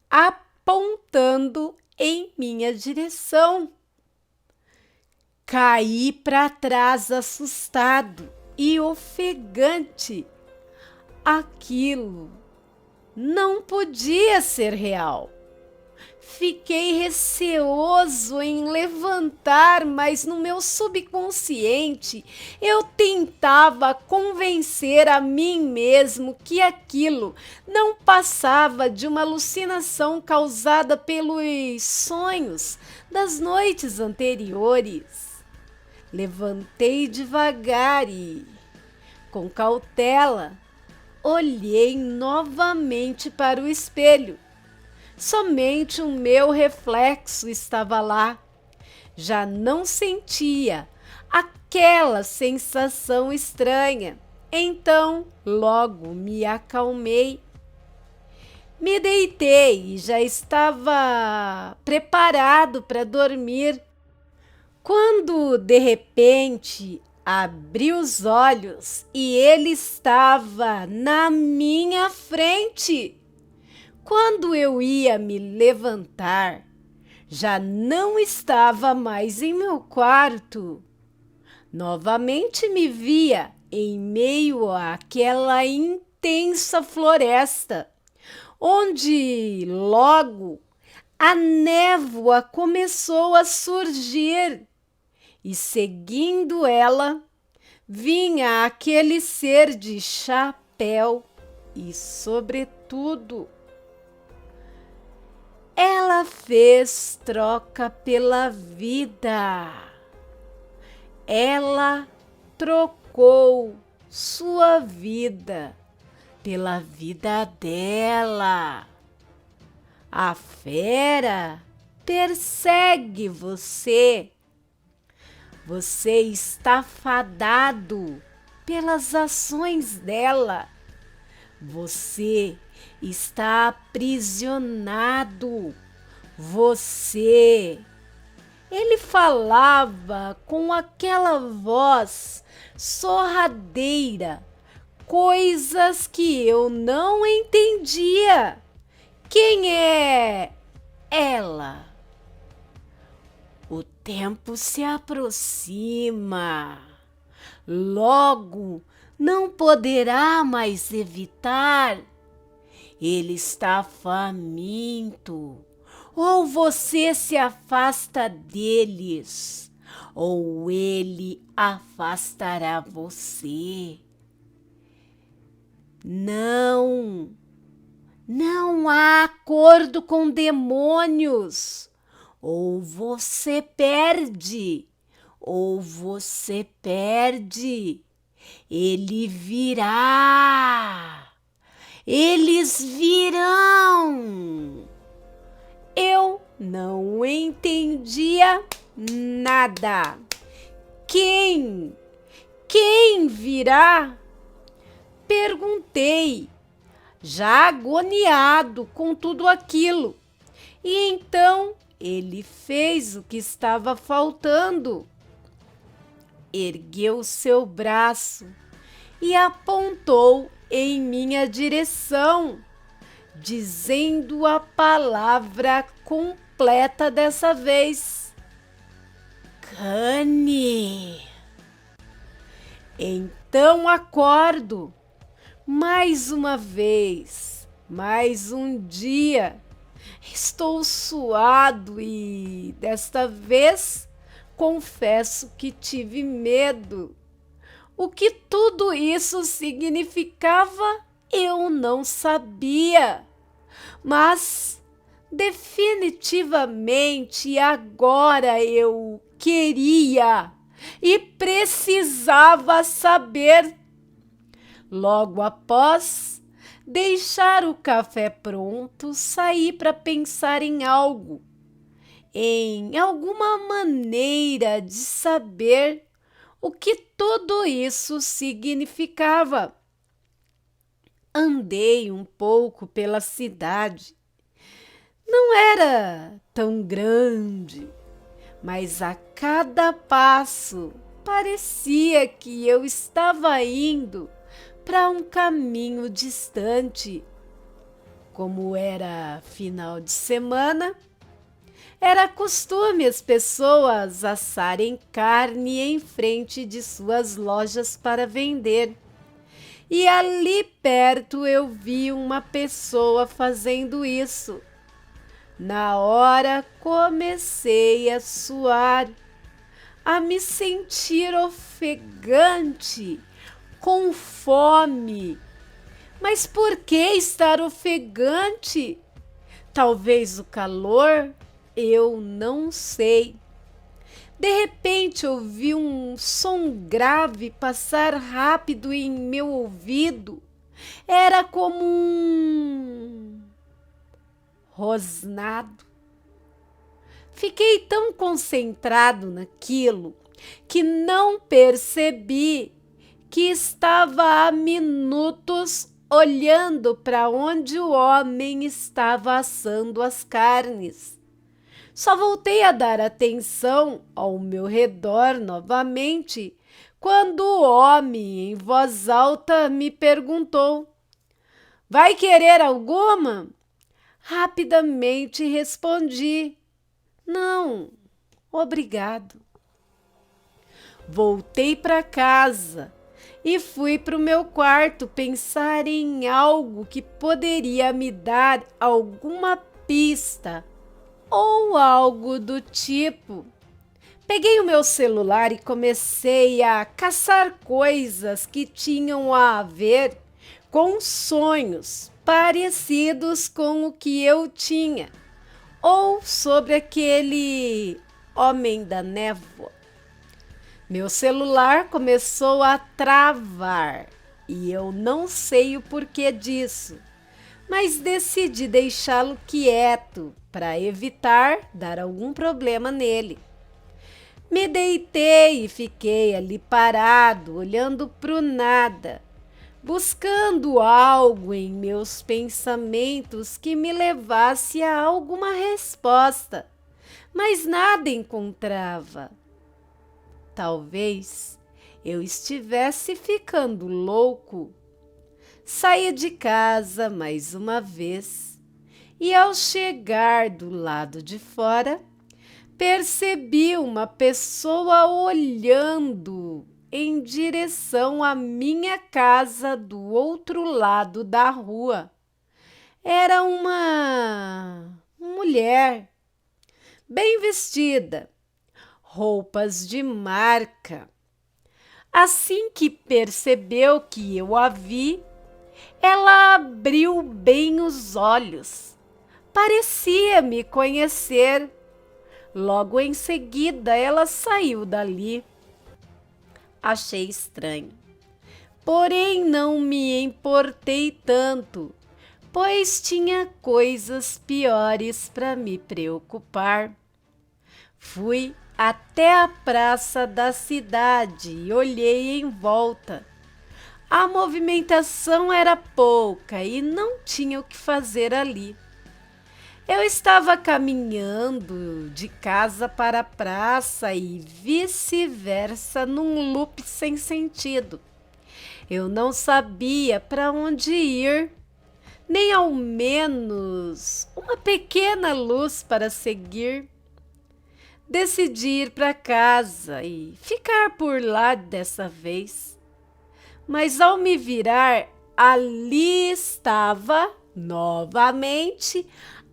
apontando em minha direção. Caí para trás assustado e ofegante. Aquilo não podia ser real. Fiquei receoso em levantar, mas no meu subconsciente eu tentava convencer a mim mesmo que aquilo não passava de uma alucinação causada pelos sonhos das noites anteriores. Levantei devagar e, com cautela, olhei novamente para o espelho. Somente o meu reflexo estava lá. Já não sentia aquela sensação estranha. Então, logo me acalmei. Me deitei e já estava preparado para dormir, quando de repente abri os olhos e ele estava na minha frente. Quando eu ia me levantar, já não estava mais em meu quarto. Novamente me via em meio àquela intensa floresta, onde logo a névoa começou a surgir e, seguindo ela, vinha aquele ser de chapéu e sobretudo. Ela fez troca pela vida. Ela trocou sua vida pela vida dela. A fera persegue você. Você está fadado pelas ações dela. Você está aprisionado. Ele falava com aquela voz sorradeira, coisas que eu não entendia. Quem é ela? O tempo se aproxima. Logo, não poderá mais evitar. Ele está faminto. Ou você se afasta deles, ou ele afastará você. Não há acordo com demônios. Ou você perde, ou você perde. Ele virá. Eles virão. Eu não entendia nada. Quem virá? Perguntei, já agoniado com tudo aquilo. E então ele fez o que estava faltando. Ergueu seu braço e apontou em minha direção, dizendo a palavra completa dessa vez: Cane. Então acordo, mais uma vez, mais um dia. Estou suado e, desta vez, confesso que tive medo. O que tudo isso significava, eu não sabia. Mas, definitivamente, agora eu queria e precisava saber. Logo após deixar o café pronto, saí para pensar em algo, em alguma maneira de saber o que tudo isso significava. Andei um pouco pela cidade. Não era tão grande, mas a cada passo parecia que eu estava indo para um caminho distante. Como era final de semana, era costume as pessoas assarem carne em frente de suas lojas para vender. E ali perto eu vi uma pessoa fazendo isso. Na hora comecei a suar, a me sentir ofegante, com fome. Mas por que estar ofegante? Talvez o calor? Eu não sei. De repente ouvi um som grave passar rápido em meu ouvido. Era como um rosnado. Fiquei tão concentrado naquilo que não percebi que estava há minutos olhando para onde o homem estava assando as carnes. Só voltei a dar atenção ao meu redor novamente quando o homem, em voz alta, me perguntou: Vai querer alguma? Rapidamente respondi: Não, obrigado. Voltei para casa e fui para o meu quarto pensar em algo que poderia me dar alguma pista ou algo do tipo. Peguei o meu celular e comecei a caçar coisas que tinham a ver com sonhos parecidos com o que eu tinha, ou sobre aquele homem da névoa. Meu celular começou a travar e eu não sei o porquê disso, mas decidi deixá-lo quieto para evitar dar algum problema nele. Me deitei e fiquei ali parado, olhando pro nada, buscando algo em meus pensamentos que me levasse a alguma resposta, mas nada encontrava. Talvez eu estivesse ficando louco. Saí de casa mais uma vez e, ao chegar do lado de fora, percebi uma pessoa olhando em direção à minha casa do outro lado da rua. Era uma mulher, bem vestida, roupas de marca. Assim que percebeu que eu a vi, ela abriu bem os olhos. Parecia me conhecer. Logo em seguida, ela saiu dali. Achei estranho, porém não me importei tanto, pois tinha coisas piores para me preocupar. Fui até a praça da cidade e olhei em volta. A movimentação era pouca e não tinha o que fazer ali. Eu estava caminhando de casa para a praça e vice-versa num loop sem sentido. Eu não sabia para onde ir, nem ao menos uma pequena luz para seguir. Decidi ir para casa e ficar por lá dessa vez. Mas ao me virar, ali estava novamente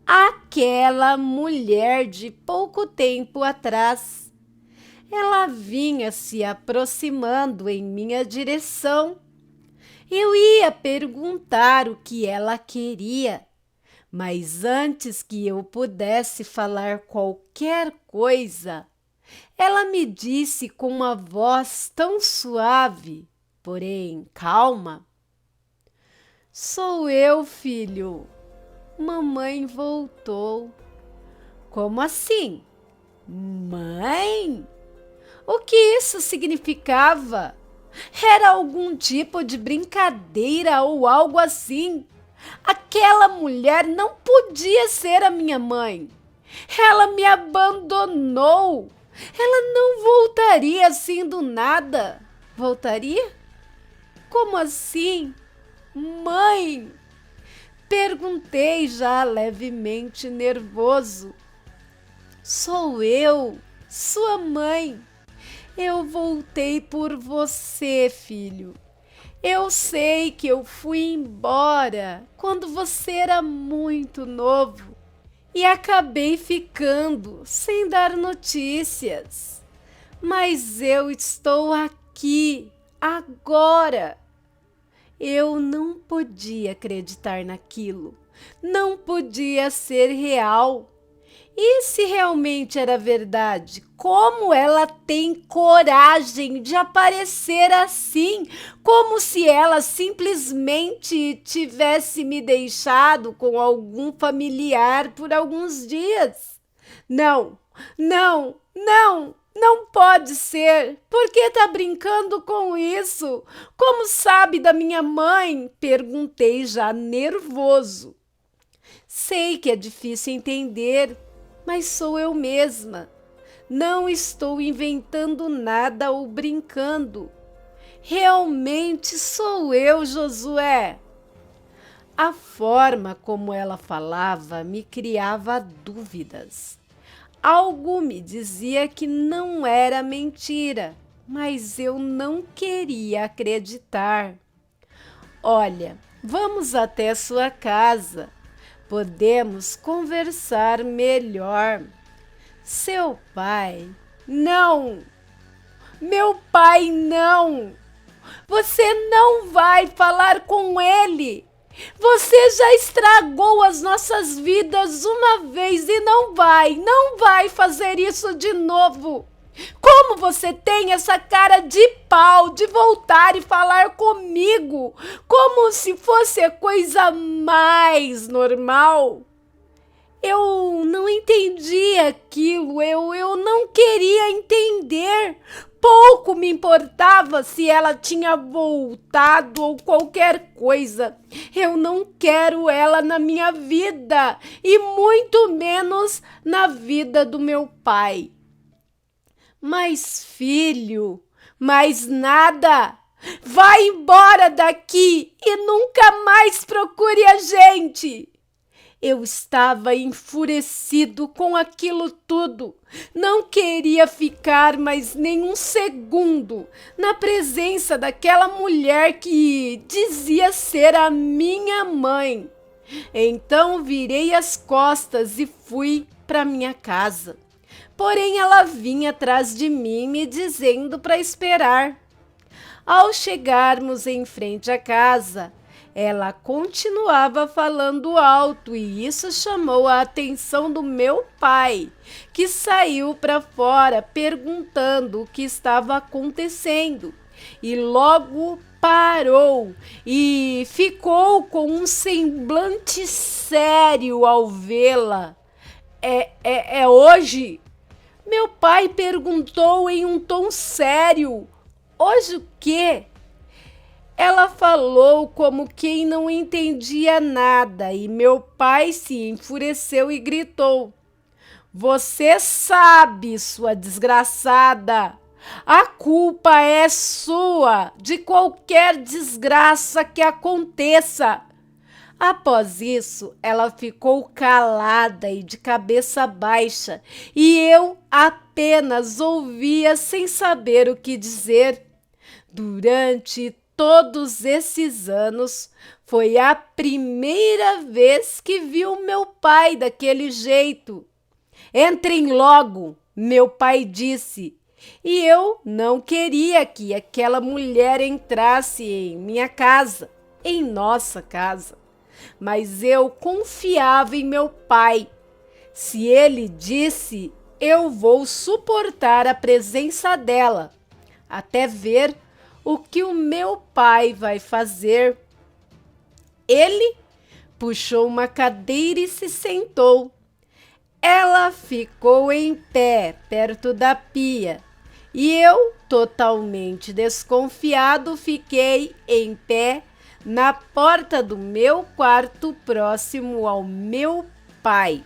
aquela mulher de pouco tempo atrás. Ela vinha se aproximando em minha direção. Eu ia perguntar o que ela queria, mas antes que eu pudesse falar qualquer coisa, ela me disse com uma voz tão suave, porém calma: "Sou eu, filho. Mamãe voltou." Como assim? Mãe? O que isso significava? Era algum tipo de brincadeira ou algo assim? Aquela mulher não podia ser a minha mãe. Ela me abandonou. Ela não voltaria assim do nada. Voltaria? Como assim? Mãe? Perguntei já levemente nervoso. Sou eu, sua mãe. Eu voltei por você, filho. Eu sei que eu fui embora quando você era muito novo e acabei ficando sem dar notícias. Mas eu estou aqui agora. Eu não podia acreditar naquilo. Não podia ser real. E se realmente era verdade, como ela tem coragem de aparecer assim, como se ela simplesmente tivesse me deixado com algum familiar por alguns dias? Não, não, não! Não pode ser! Por que tá brincando com isso? Como sabe da minha mãe? Perguntei já nervoso. Sei que é difícil entender, mas sou eu mesma. Não estou inventando nada ou brincando. Realmente sou eu, Josué. A forma como ela falava me criava dúvidas. Algo me dizia que não era mentira, mas eu não queria acreditar. Olha, vamos até sua casa. Podemos conversar melhor. Seu pai? Não! Meu pai não! Você não vai falar com ele! Você já estragou as nossas vidas uma vez e não vai fazer isso de novo. Como você tem essa cara de pau de voltar e falar comigo como se fosse a coisa mais normal? Eu não entendi aquilo, eu não queria entender. Pouco me importava se ela tinha voltado ou qualquer coisa. Eu não quero ela na minha vida e muito menos na vida do meu pai. Mas, filho, mais nada. Vai embora daqui e nunca mais procure a gente. Eu estava enfurecido com aquilo tudo. Não queria ficar mais nem um segundo na presença daquela mulher que dizia ser a minha mãe. Então virei as costas e fui para minha casa. Porém, ela vinha atrás de mim me dizendo para esperar. Ao chegarmos em frente à casa, ela continuava falando alto e isso chamou a atenção do meu pai, que saiu para fora perguntando o que estava acontecendo e logo parou e ficou com um semblante sério ao vê-la. É hoje? Meu pai perguntou em um tom sério. Hoje o quê? Ela falou como quem não entendia nada e meu pai se enfureceu e gritou: Você sabe, sua desgraçada! A culpa é sua de qualquer desgraça que aconteça. Após isso, ela ficou calada e de cabeça baixa e eu apenas ouvia sem saber o que dizer. Durante todos esses anos, foi a primeira vez que vi o meu pai daquele jeito. Entrem logo, meu pai disse, e eu não queria que aquela mulher entrasse em minha casa, em nossa casa. Mas eu confiava em meu pai. Se ele disse, eu vou suportar a presença dela, até ver o que o meu pai vai fazer. Ele puxou uma cadeira e se sentou. Ela ficou em pé perto da pia e eu, totalmente desconfiado, fiquei em pé na porta do meu quarto próximo ao meu pai.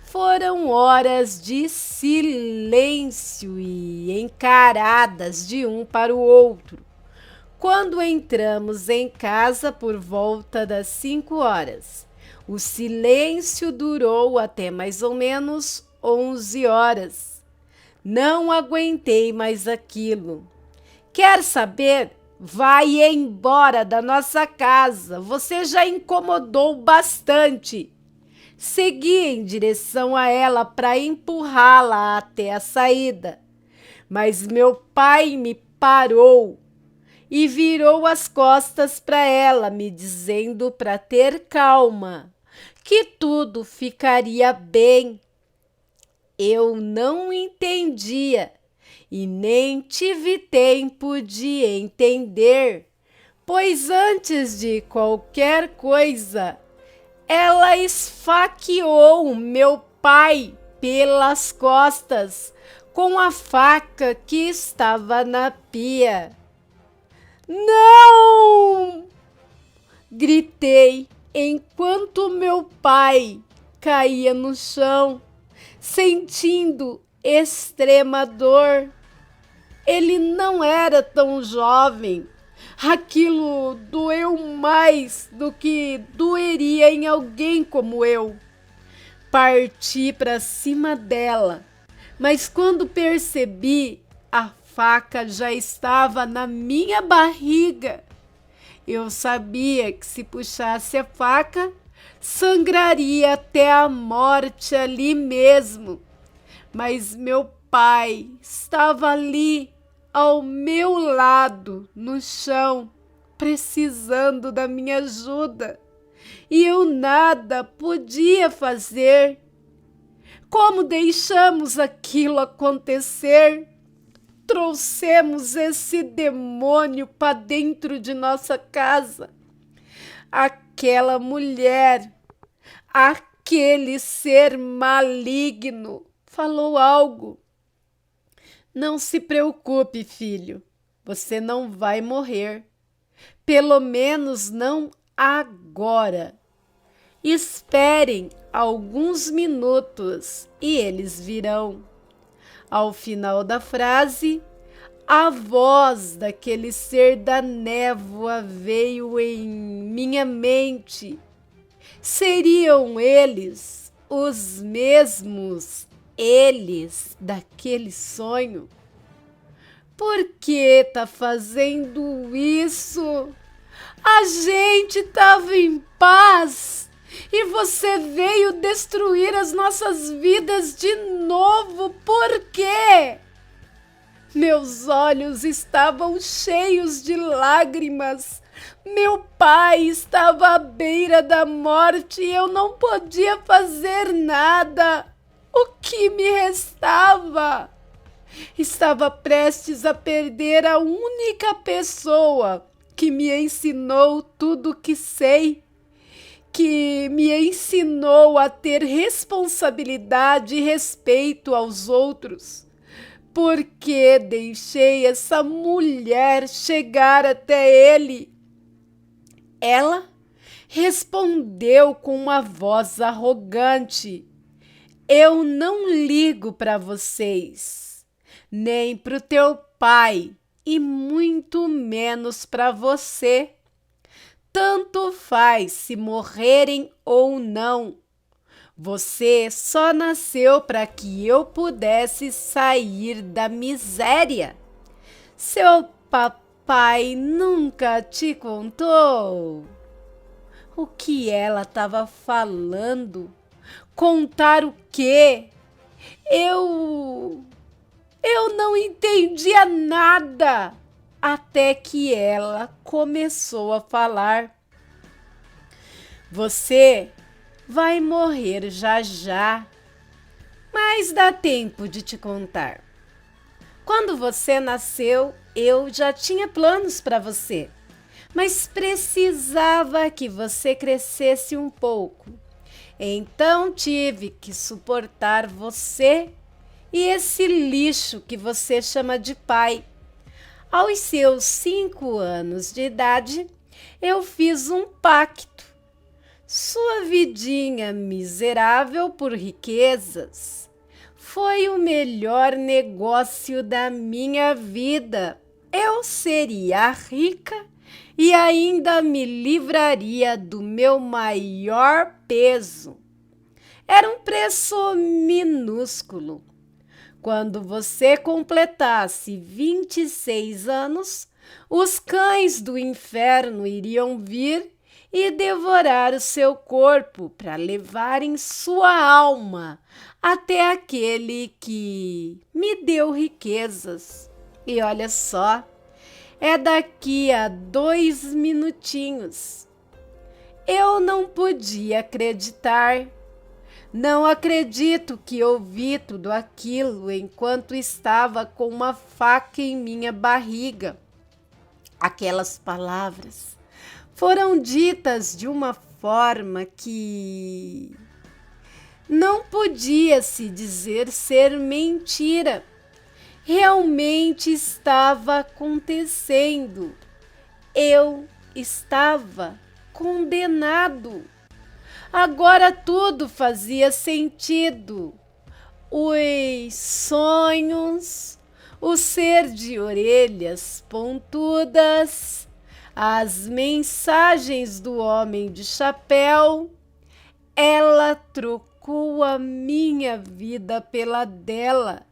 Foram horas de silêncio e encaradas de um para o outro. Quando entramos em casa por volta das 5 horas, o silêncio durou até mais ou menos 11 horas. Não aguentei mais aquilo. Quer saber? Vai embora da nossa casa, você já incomodou bastante. Segui em direção a ela para empurrá-la até a saída, mas meu pai me parou e virou as costas para ela, me dizendo para ter calma, que tudo ficaria bem. Eu não entendia e nem tive tempo de entender, pois antes de qualquer coisa, ela esfaqueou meu pai pelas costas com a faca que estava na pia. Não! Gritei enquanto meu pai caía no chão, sentindo extrema dor. Ele não era tão jovem. Aquilo doeu mais do que doeria em alguém como eu. Parti para cima dela, mas quando percebi, a faca já estava na minha barriga. Eu sabia que se puxasse a faca, sangraria até a morte ali mesmo. Mas meu pai estava ali, ao meu lado, no chão, precisando da minha ajuda. E eu nada podia fazer. Como deixamos aquilo acontecer? Trouxemos esse demônio para dentro de nossa casa. Aquela mulher, aquele ser maligno, falou algo. Não se preocupe, filho, você não vai morrer. Pelo menos não agora. Esperem alguns minutos e eles virão. Ao final da frase, a voz daquele ser da névoa veio em minha mente. Seriam eles os mesmos eles daquele sonho? Por que tá fazendo isso? A gente estava em paz e você veio destruir as nossas vidas de novo. Por quê? Meus olhos estavam cheios de lágrimas. Meu pai estava à beira da morte e eu não podia fazer nada. O que me restava? Estava prestes a perder a única pessoa que me ensinou tudo o que sei, que me ensinou a ter responsabilidade e respeito aos outros. Porque deixei essa mulher chegar até ele? Ela respondeu com uma voz arrogante: eu não ligo para vocês, nem para o teu pai e muito menos para você. Tanto faz se morrerem ou não. Você só nasceu para que eu pudesse sair da miséria. Seu papai nunca te contou? O que ela estava falando? Contar o quê? Eu não entendia nada até que ela começou a falar. Você vai morrer já já, mas dá tempo de te contar. Quando você nasceu, eu já tinha planos para você, mas precisava que você crescesse um pouco. Então tive que suportar você e esse lixo que você chama de pai. Aos seus 5 anos de idade, eu fiz um pacto. Sua vidinha miserável por riquezas foi o melhor negócio da minha vida. Eu seria rica e ainda me livraria do meu maior peso. Era um preço minúsculo. Quando você completasse 26 anos, os cães do inferno iriam vir e devorar o seu corpo para levarem sua alma até aquele que me deu riquezas. E olha só, é daqui a 2 minutinhos. Eu não podia acreditar. Não acredito que ouvi tudo aquilo enquanto estava com uma faca em minha barriga. Aquelas palavras foram ditas de uma forma que não podia se dizer ser mentira. Realmente estava acontecendo. Eu estava condenado. Agora tudo fazia sentido. Os sonhos, o ser de orelhas pontudas, as mensagens do homem de chapéu. Ela trocou a minha vida pela dela.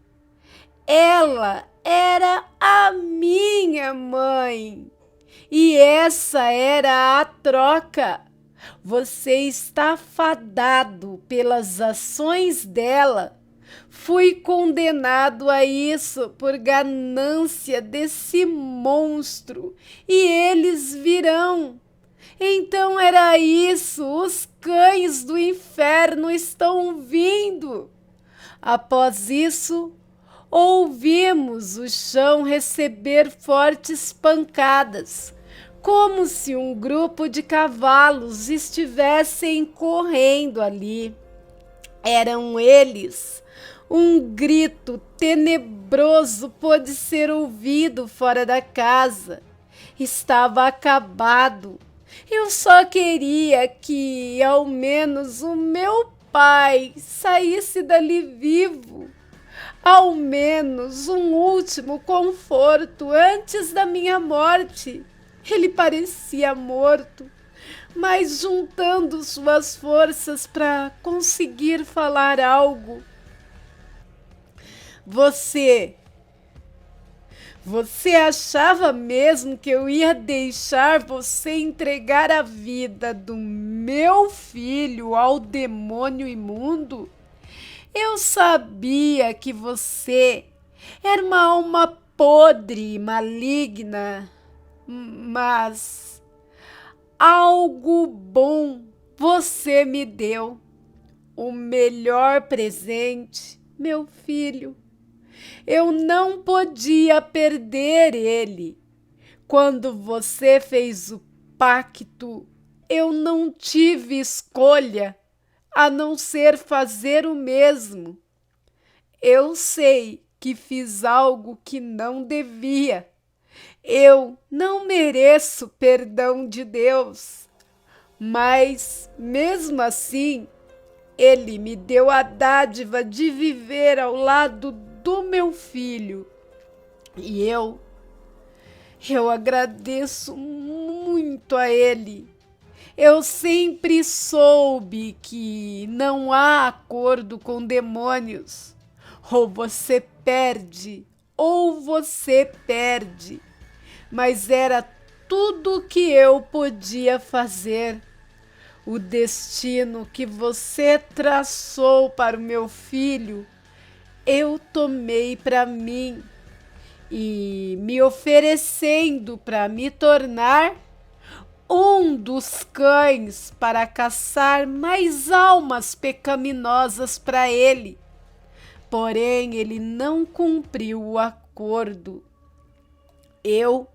Ela era a minha mãe. E essa era a troca. Você está fadado pelas ações dela. Fui condenado a isso por ganância desse monstro. E eles virão. Então era isso. Os cães do inferno estão vindo. Após isso, ouvimos o chão receber fortes pancadas, como se um grupo de cavalos estivessem correndo ali. Eram eles. Um grito tenebroso pôde ser ouvido fora da casa. Estava acabado. Eu só queria que, ao menos, o meu pai saísse dali vivo. Ao menos um último conforto antes da minha morte. Ele parecia morto, mas juntando suas forças para conseguir falar algo. Você achava mesmo que eu ia deixar você entregar a vida do meu filho ao demônio imundo? Eu sabia que você era uma alma podre e maligna, mas algo bom você me deu. O melhor presente, meu filho. Eu não podia perder ele. Quando você fez o pacto, eu não tive escolha a não ser fazer o mesmo. Eu sei que fiz algo que não devia. Eu não mereço perdão de Deus, mas mesmo assim, Ele me deu a dádiva de viver ao lado do meu filho. E eu agradeço muito a Ele. Eu sempre soube que não há acordo com demônios. Ou você perde, ou você perde. Mas era tudo que eu podia fazer. O destino que você traçou para o meu filho, eu tomei para mim, e me oferecendo para me tornar um dos cães para caçar mais almas pecaminosas para ele. Porém, ele não cumpriu o acordo. Eu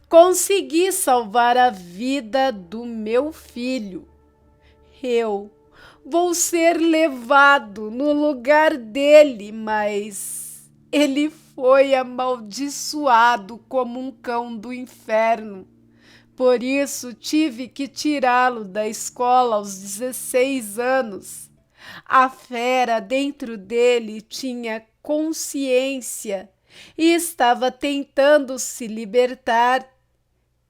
consegui salvar a vida do meu filho. Eu vou ser levado no lugar dele, mas ele foi amaldiçoado como um cão do inferno. Por isso tive que tirá-lo da escola aos 16 anos. A fera dentro dele tinha consciência e estava tentando se libertar.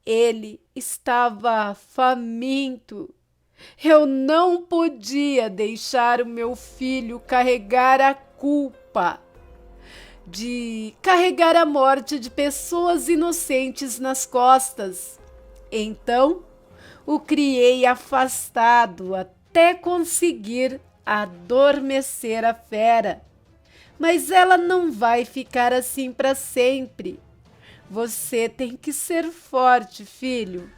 Ele estava faminto. Eu não podia deixar o meu filho carregar a culpa de carregar a morte de pessoas inocentes nas costas. Então, o criei afastado até conseguir adormecer a fera. Mas ela não vai ficar assim para sempre. Você tem que ser forte, filho.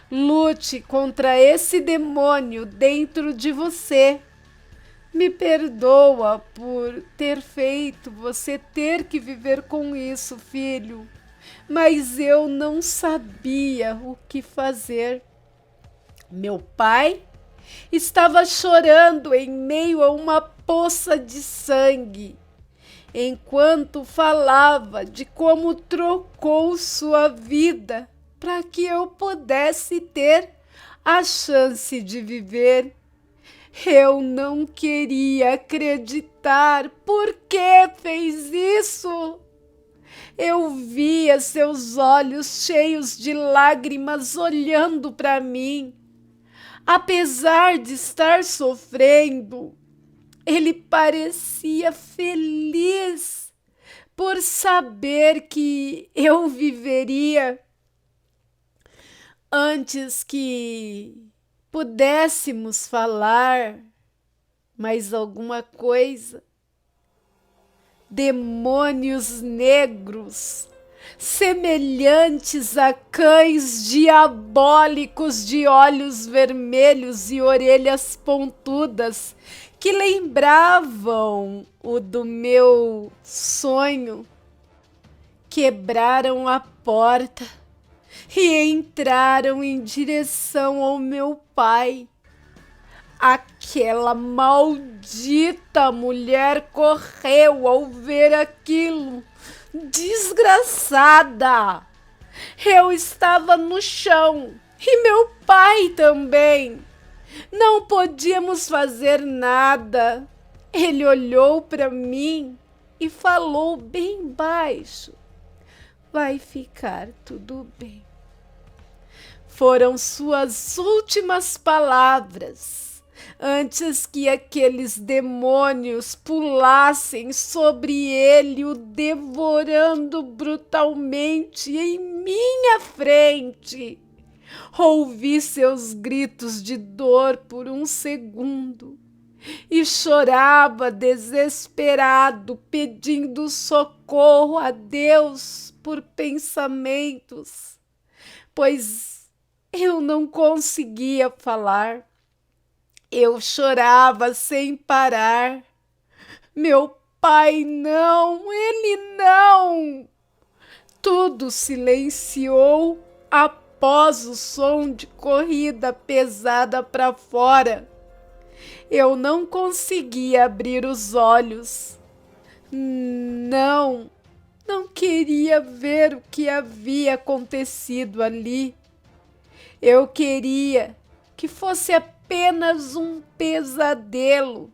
Lute contra esse demônio dentro de você. Me perdoa por ter feito você ter que viver com isso, filho. Mas eu não sabia o que fazer. Meu pai estava chorando em meio a uma poça de sangue, enquanto falava de como trocou sua vida para que eu pudesse ter a chance de viver. Eu não queria acreditar. Por que fez isso? Eu via seus olhos cheios de lágrimas olhando para mim. Apesar de estar sofrendo, ele parecia feliz por saber que eu viveria antes que pudéssemos falar mais alguma coisa. Demônios negros, semelhantes a cães diabólicos de olhos vermelhos e orelhas pontudas, que lembravam o do meu sonho, quebraram a porta e entraram em direção ao meu pai. Aquela maldita mulher correu ao ver aquilo. Desgraçada! Eu estava no chão e meu pai também. Não podíamos fazer nada. Ele olhou para mim e falou bem baixo: vai ficar tudo bem. Foram suas últimas palavras antes que aqueles demônios pulassem sobre ele, o devorando brutalmente em minha frente. Ouvi seus gritos de dor por um segundo e chorava desesperado, pedindo socorro a Deus por pensamentos, pois eu não conseguia falar. Eu chorava sem parar. Meu pai não, ele não. Tudo silenciou após o som de corrida pesada para fora. Eu não conseguia abrir os olhos. Não queria ver o que havia acontecido ali. Eu queria que fosse apenas um pesadelo,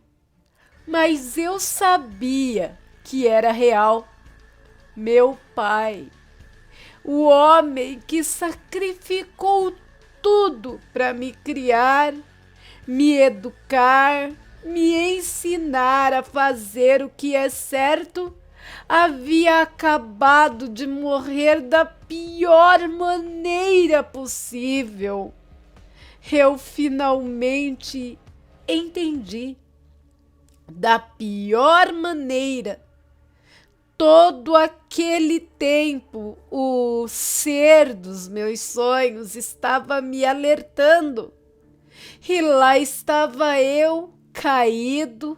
mas eu sabia que era real. Meu pai, o homem que sacrificou tudo para me criar, me educar, me ensinar a fazer o que é certo, havia acabado de morrer da pior maneira possível. Eu finalmente entendi. Da pior maneira. Todo aquele tempo, o ser dos meus sonhos estava me alertando. E lá estava eu, caído,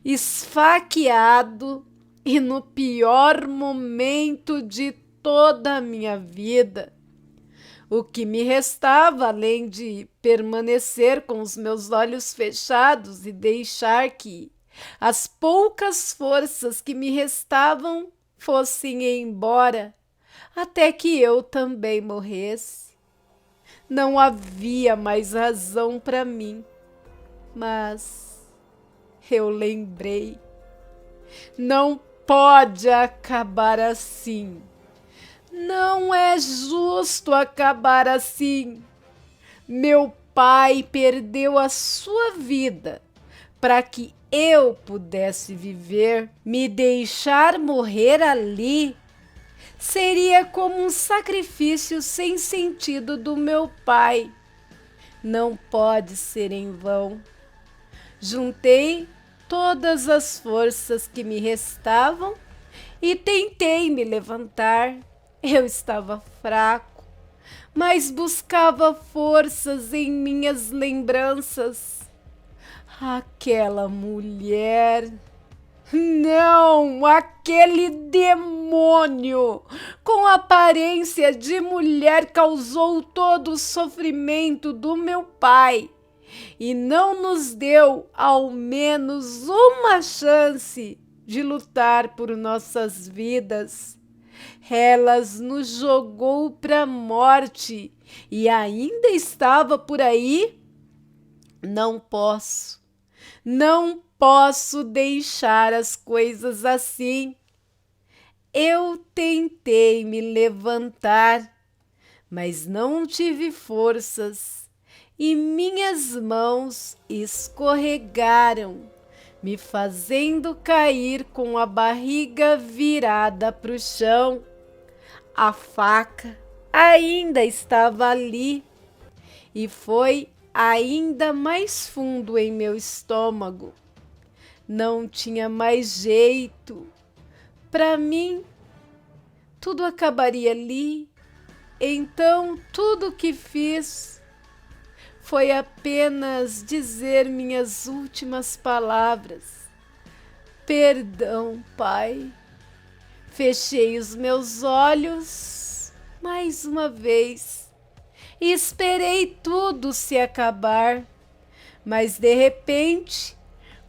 esfaqueado e no pior momento de toda a minha vida. O que me restava, além de permanecer com os meus olhos fechados e deixar que as poucas forças que me restavam fossem embora, até que eu também morresse. Não havia mais razão para mim, mas eu lembrei. Não pode acabar assim. Não é justo acabar assim. Meu pai perdeu a sua vida para que eu pudesse viver. Me deixar morrer ali seria como um sacrifício sem sentido do meu pai. Não pode ser em vão. Juntei todas as forças que me restavam e tentei me levantar. Eu estava fraco, mas buscava forças em minhas lembranças. Aquela mulher, não, aquele demônio com aparência de mulher causou todo o sofrimento do meu pai e não nos deu ao menos uma chance de lutar por nossas vidas. Elas nos jogou para a morte e ainda estava por aí. Não posso deixar as coisas assim. Eu tentei me levantar, mas não tive forças e minhas mãos escorregaram, me fazendo cair com a barriga virada para o chão. A faca ainda estava ali e foi ainda mais fundo em meu estômago. Não tinha mais jeito. Para mim, tudo acabaria ali. Então, tudo que fiz foi apenas dizer minhas últimas palavras. Perdão, pai. Fechei os meus olhos mais uma vez e esperei tudo se acabar, mas de repente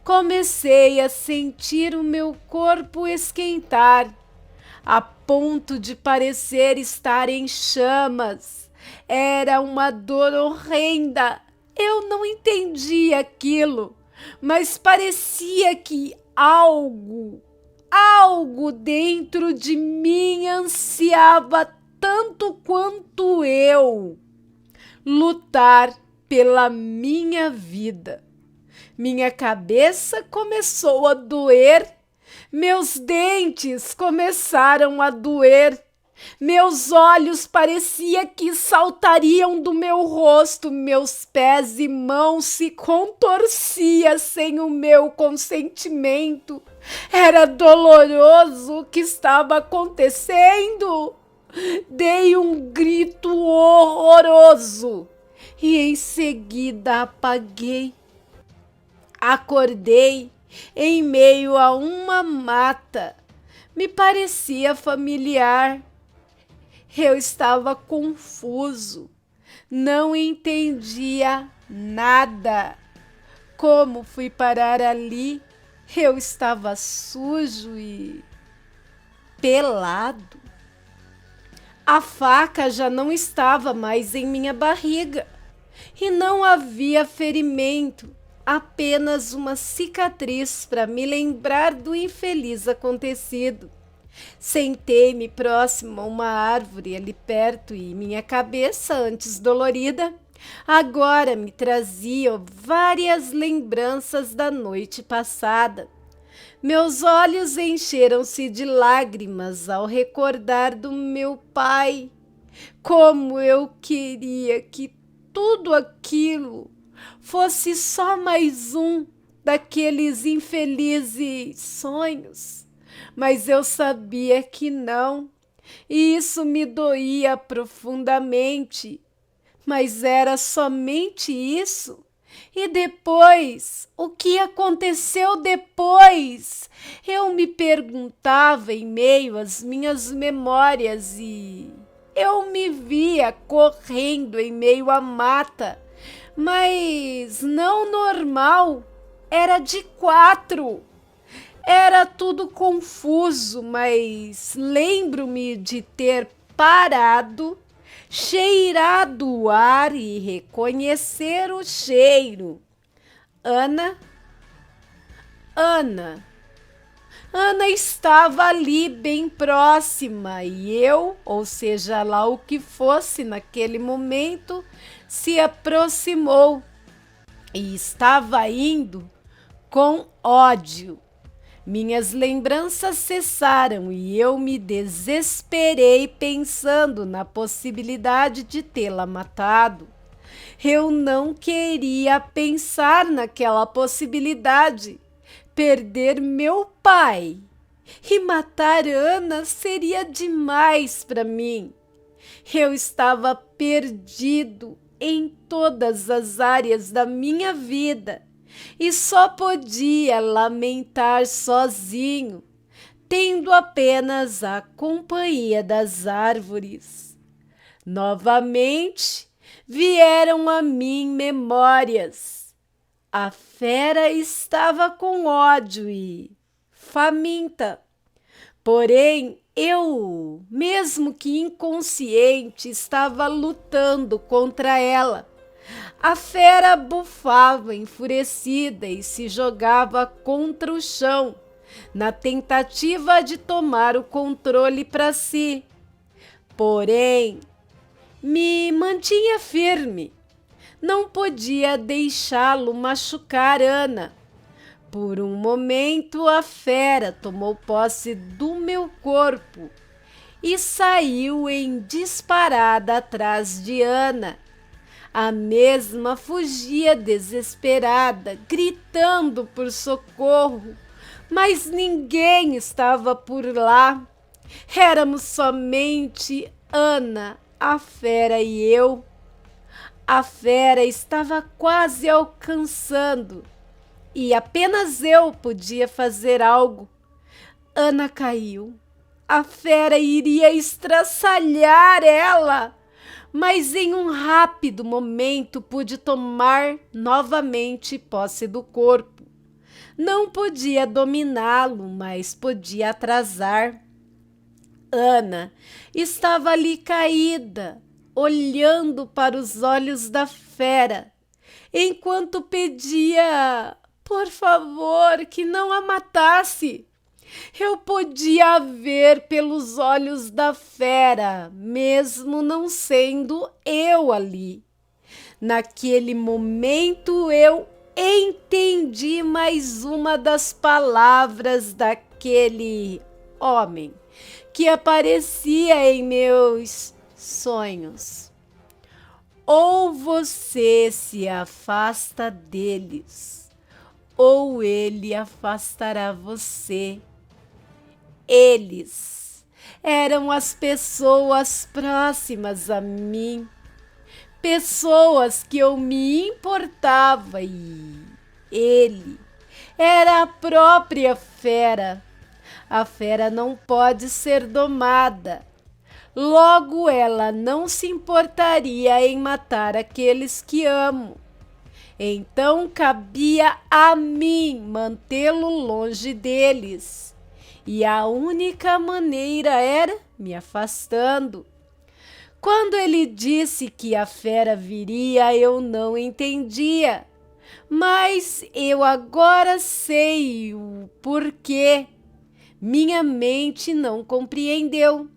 comecei a sentir o meu corpo esquentar, a ponto de parecer estar em chamas. Era uma dor horrenda. Eu não entendi aquilo, mas parecia que algo dentro de mim ansiava tanto quanto eu lutar pela minha vida. Minha cabeça começou a doer, meus dentes começaram a doer, meus olhos parecia que saltariam do meu rosto, meus pés e mãos se contorciam sem o meu consentimento. Era doloroso o que estava acontecendo. Dei um grito horroroso e em seguida apaguei. Acordei em meio a uma mata. Me parecia familiar. Eu estava confuso, não entendia nada. Como fui parar ali? Eu estava sujo e pelado. A faca já não estava mais em minha barriga e não havia ferimento, apenas uma cicatriz para me lembrar do infeliz acontecido. Sentei-me próximo a uma árvore ali perto e minha cabeça, antes dolorida, agora me trazia várias lembranças da noite passada. Meus olhos encheram-se de lágrimas ao recordar do meu pai. Como eu queria que tudo aquilo fosse só mais um daqueles infelizes sonhos. Mas eu sabia que não, e isso me doía profundamente. Mas era somente isso? E depois? O que aconteceu depois? Eu me perguntava em meio às minhas memórias e eu me via correndo em meio à mata, mas não normal, era de 4. Era tudo confuso, mas lembro-me de ter parado, cheirado o ar e reconhecer o cheiro. Ana estava ali bem próxima e eu, ou seja lá o que fosse naquele momento, se aproximou e estava indo com ódio. Minhas lembranças cessaram e eu me desesperei pensando na possibilidade de tê-la matado. Eu não queria pensar naquela possibilidade. Perder meu pai e matar Ana seria demais para mim. Eu estava perdido em todas as áreas da minha vida e só podia lamentar sozinho, tendo apenas a companhia das árvores. Novamente vieram a mim memórias. A fera estava com ódio e faminta. Porém, eu, mesmo que inconsciente, estava lutando contra ela. A fera bufava enfurecida e se jogava contra o chão, na tentativa de tomar o controle para si. Porém, me mantinha firme. Não podia deixá-lo machucar Ana. Por um momento, a fera tomou posse do meu corpo e saiu em disparada atrás de Ana. A mesma fugia desesperada, gritando por socorro, mas ninguém estava por lá. Éramos somente Ana, a fera e eu. A fera estava quase alcançando e apenas eu podia fazer algo. Ana caiu. A fera iria estraçalhar ela, mas em um rápido momento pude tomar novamente posse do corpo. Não podia dominá-lo, mas podia atrasar. Ana estava ali caída, olhando para os olhos da fera, enquanto pedia, por favor, que não a matasse. Eu podia ver pelos olhos da fera, mesmo não sendo eu ali. Naquele momento eu entendi mais uma das palavras daquele homem que aparecia em meus sonhos. Ou você se afasta deles, ou ele afastará você. Eles eram as pessoas próximas a mim, pessoas que eu me importava, e ele era a própria fera. A fera não pode ser domada. Logo, ela não se importaria em matar aqueles que amo. Então, cabia a mim mantê-lo longe deles. E a única maneira era me afastando. Quando ele disse que a fera viria, eu não entendia. Mas eu agora sei o porquê. Minha mente não compreendeu.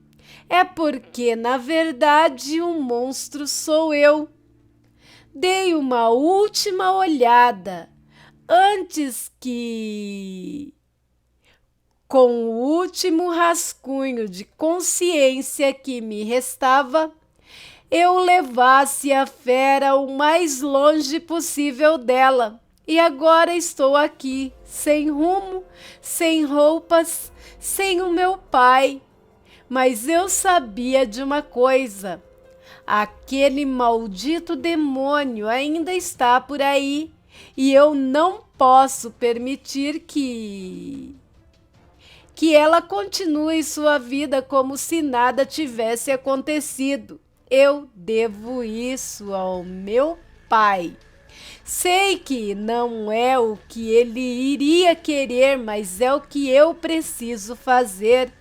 É porque, na verdade, o monstro sou eu. Dei uma última olhada antes que, com o último rascunho de consciência que me restava, eu levasse a fera o mais longe possível dela. E agora estou aqui, sem rumo, sem roupas, sem o meu pai. Mas eu sabia de uma coisa: aquele maldito demônio ainda está por aí e eu não posso permitir que ela continue sua vida como se nada tivesse acontecido. Eu devo isso ao meu pai. Sei que não é o que ele iria querer, mas é o que eu preciso fazer.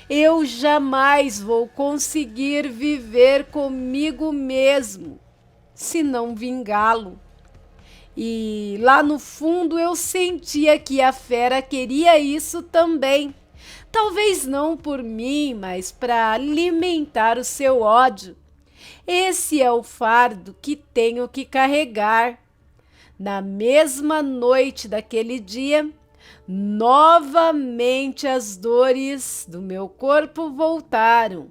Eu jamais vou conseguir viver comigo mesmo se não vingá-lo. E lá no fundo eu sentia que a fera queria isso também. Talvez não por mim, mas para alimentar o seu ódio. Esse é o fardo que tenho que carregar. Na mesma noite daquele dia, novamente as dores do meu corpo voltaram.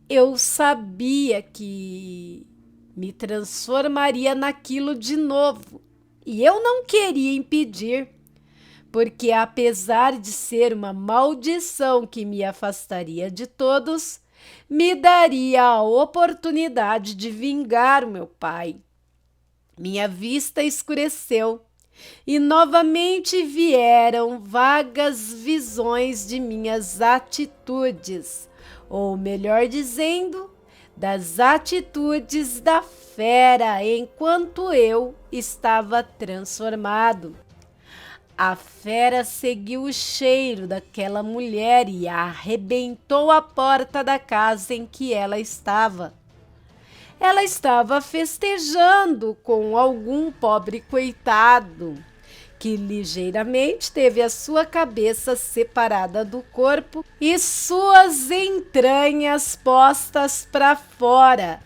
Eu sabia que me transformaria naquilo de novo e eu não queria impedir, porque apesar de ser uma maldição que me afastaria de todos, me daria a oportunidade de vingar o meu pai. Minha vista escureceu e novamente vieram vagas visões de minhas atitudes, ou melhor dizendo, das atitudes da fera enquanto eu estava transformado. A fera seguiu o cheiro daquela mulher e arrebentou a porta da casa em que ela estava. Ela estava festejando com algum pobre coitado que ligeiramente teve a sua cabeça separada do corpo e suas entranhas postas para fora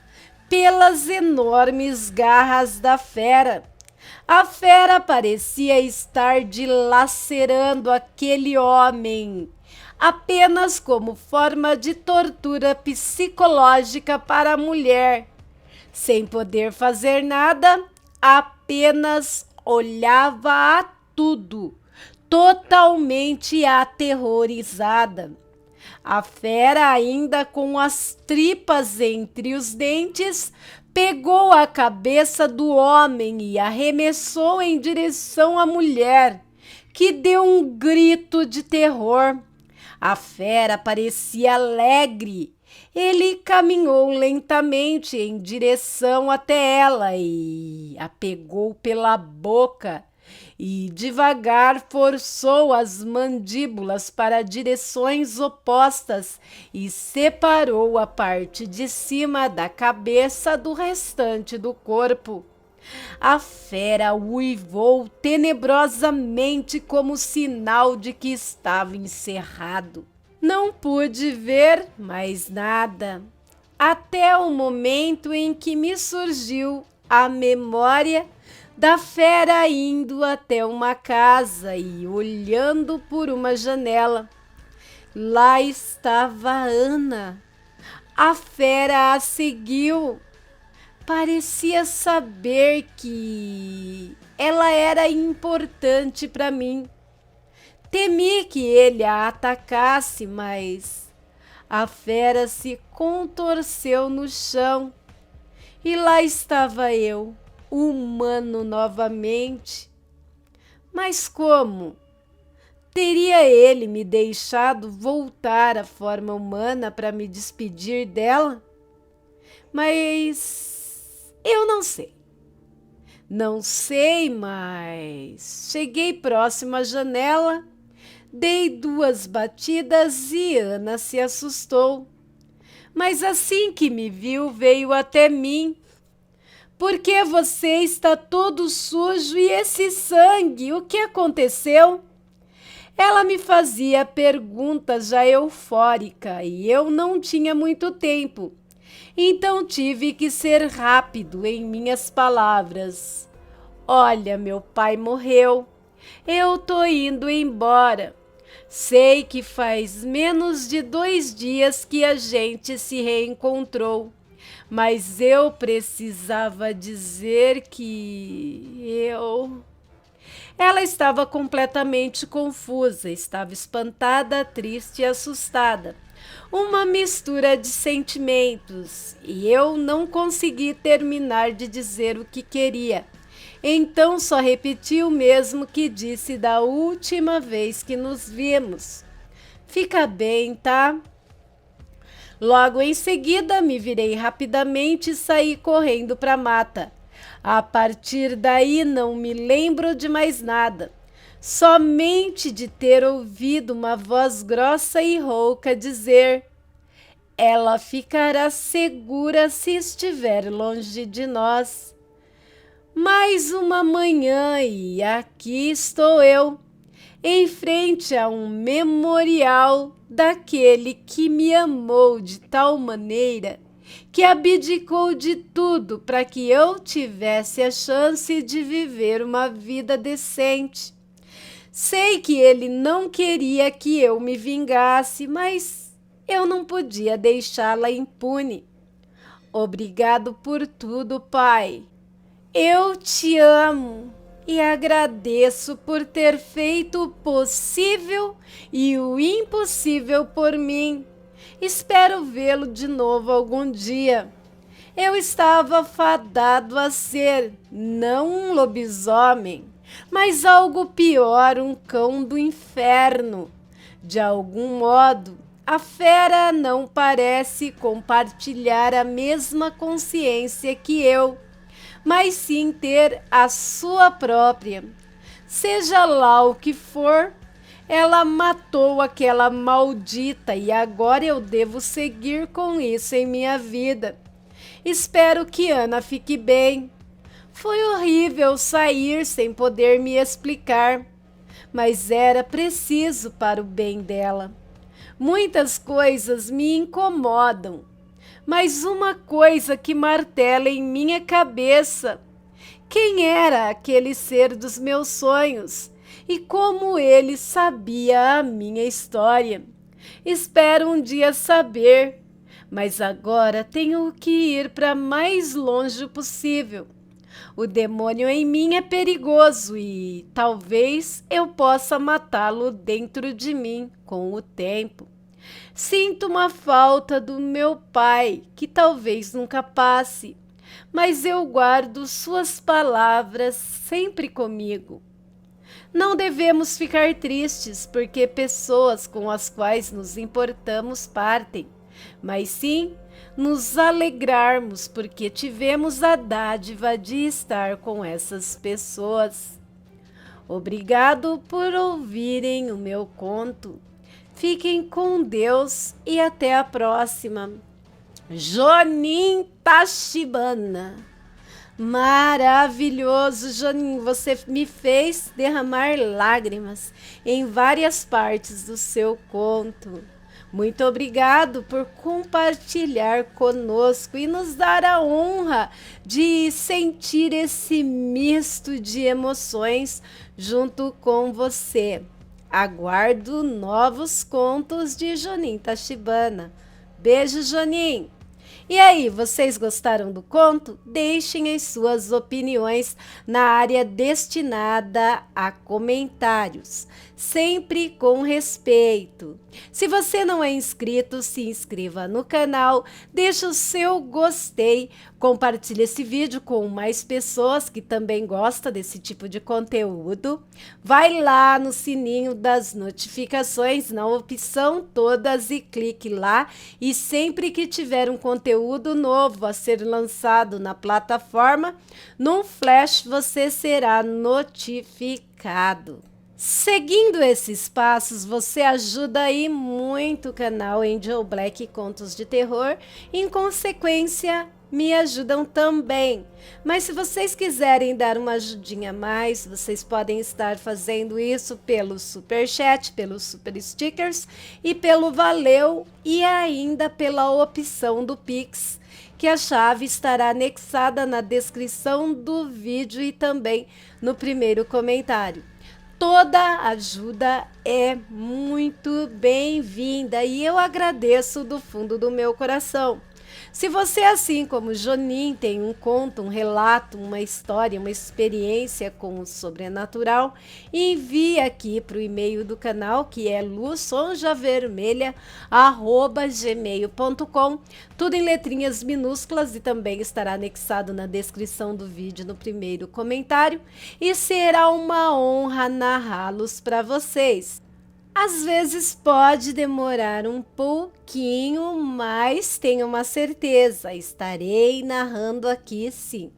pelas enormes garras da fera. A fera parecia estar dilacerando aquele homem apenas como forma de tortura psicológica para a mulher. Sem poder fazer nada, apenas olhava a tudo, totalmente aterrorizada. A fera, ainda com as tripas entre os dentes, pegou a cabeça do homem e arremessou em direção à mulher, que deu um grito de terror. A fera parecia alegre. Ele caminhou lentamente em direção até ela e a pegou pela boca e devagar forçou as mandíbulas para direções opostas e separou a parte de cima da cabeça do restante do corpo. A fera uivou tenebrosamente como sinal de que estava encerrado. Não pude ver mais nada, até o momento em que me surgiu a memória da fera indo até uma casa e olhando por uma janela. Lá estava Ana. A fera a seguiu. Parecia saber que ela era importante para mim. Temi que ele a atacasse, mas a fera se contorceu no chão. E lá estava eu, humano novamente. Mas como? Teria ele me deixado voltar à forma humana para me despedir dela? Mas eu não sei. Não sei, mas cheguei próximo à janela, dei 2 batidas e Ana se assustou. Mas assim que me viu, veio até mim. Por que você está todo sujo e esse sangue? O que aconteceu? Ela me fazia perguntas já eufórica e eu não tinha muito tempo. Então tive que ser rápido em minhas palavras. Olha, meu pai morreu. Eu tô indo embora. Sei que faz menos de 2 dias que a gente se reencontrou, mas eu precisava dizer que Ela estava completamente confusa, estava espantada, triste e assustada. Uma mistura de sentimentos, e eu não consegui terminar de dizer o que queria. Então só repeti o mesmo que disse da última vez que nos vimos. Fica bem, tá? Logo em seguida, me virei rapidamente e saí correndo para a mata. A partir daí, não me lembro de mais nada. Somente de ter ouvido uma voz grossa e rouca dizer: ela ficará segura se estiver longe de nós. Mais uma manhã e aqui estou eu, em frente a um memorial daquele que me amou de tal maneira que abdicou de tudo para que eu tivesse a chance de viver uma vida decente. Sei que ele não queria que eu me vingasse, mas eu não podia deixá-la impune. Obrigado por tudo, pai. Eu te amo e agradeço por ter feito o possível e o impossível por mim. Espero vê-lo de novo algum dia. Eu estava fadado a ser, não um lobisomem, mas algo pior, um cão do inferno. De algum modo, a fera não parece compartilhar a mesma consciência que eu, mas sim ter a sua própria. Seja lá o que for, ela matou aquela maldita e agora eu devo seguir com isso em minha vida. Espero que Ana fique bem. Foi horrível sair sem poder me explicar, mas era preciso para o bem dela. Muitas coisas me incomodam, mas uma coisa que martela em minha cabeça: quem era aquele ser dos meus sonhos e como ele sabia a minha história? Espero um dia saber, mas agora tenho que ir para mais longe possível. O demônio em mim é perigoso e talvez eu possa matá-lo dentro de mim com o tempo. Sinto uma falta do meu pai que talvez nunca passe, mas eu guardo suas palavras sempre comigo. Não devemos ficar tristes porque pessoas com as quais nos importamos partem, mas sim nos alegrarmos porque tivemos a dádiva de estar com essas pessoas. Obrigado por ouvirem o meu conto. Fiquem com Deus e até a próxima. Jonin Tachibana. Maravilhoso, Jonin, você me fez derramar lágrimas em várias partes do seu conto. Muito obrigado por compartilhar conosco e nos dar a honra de sentir esse misto de emoções junto com você. Aguardo novos contos de Jonin Tachibana. Beijo, Jonin! E aí, vocês gostaram do conto? Deixem as suas opiniões na área destinada a comentários, sempre com respeito. Se você não é inscrito, se inscreva no canal, deixe o seu gostei, compartilhe esse vídeo com mais pessoas que também gostam desse tipo de conteúdo. Vai lá no sininho das notificações, na opção todas e clique lá e sempre que tiver um conteúdo novo a ser lançado na plataforma, num flash você será notificado. Seguindo esses passos, você ajuda aí muito o canal Angel Black Contos de Terror. Em consequência, me ajudam também. Mas se vocês quiserem dar uma ajudinha a mais, vocês podem estar fazendo isso pelo Super Chat, pelos Super Stickers e pelo Valeu e ainda pela opção do Pix, que a chave estará anexada na descrição do vídeo e também no primeiro comentário. Toda ajuda é muito bem-vinda e eu agradeço do fundo do meu coração. Se você, assim como Jonin, tem um conto, um relato, uma história, uma experiência com o sobrenatural, envie aqui para o e-mail do canal, que é luzsonjavermelha@gmail.com, tudo em letrinhas minúsculas e também estará anexado na descrição do vídeo no primeiro comentário e será uma honra narrá-los para vocês. Às vezes pode demorar um pouquinho, mas tenha uma certeza, estarei narrando aqui sim.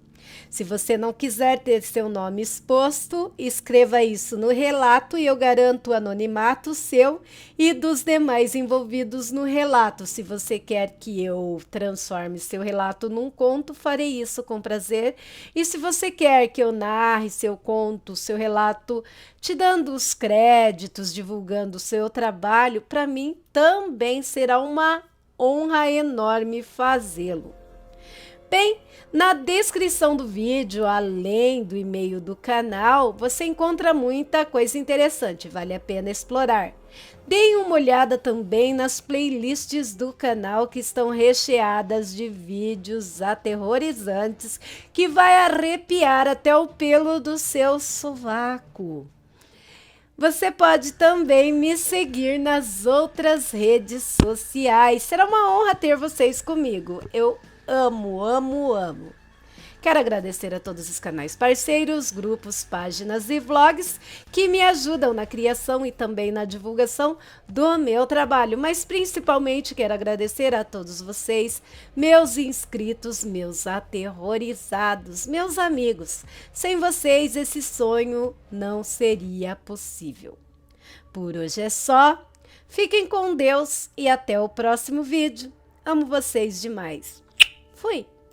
Se você não quiser ter seu nome exposto, escreva isso no relato e eu garanto o anonimato seu e dos demais envolvidos no relato. Se você quer que eu transforme seu relato num conto, farei isso com prazer. E se você quer que eu narre seu conto, seu relato, te dando os créditos, divulgando o seu trabalho, para mim também será uma honra enorme fazê-lo. Bem, na descrição do vídeo, além do e-mail do canal, você encontra muita coisa interessante, vale a pena explorar. Deem uma olhada também nas playlists do canal que estão recheadas de vídeos aterrorizantes que vai arrepiar até o pelo do seu sovaco. Você pode também me seguir nas outras redes sociais. Será uma honra ter vocês comigo. Eu amo, amo, amo. Quero agradecer a todos os canais parceiros, grupos, páginas e vlogs que me ajudam na criação e também na divulgação do meu trabalho, mas principalmente quero agradecer a todos vocês, meus inscritos, meus aterrorizados, meus amigos. Sem vocês esse sonho não seria possível. Por hoje é só. Fiquem com Deus e até o próximo vídeo. Amo vocês demais. Fui!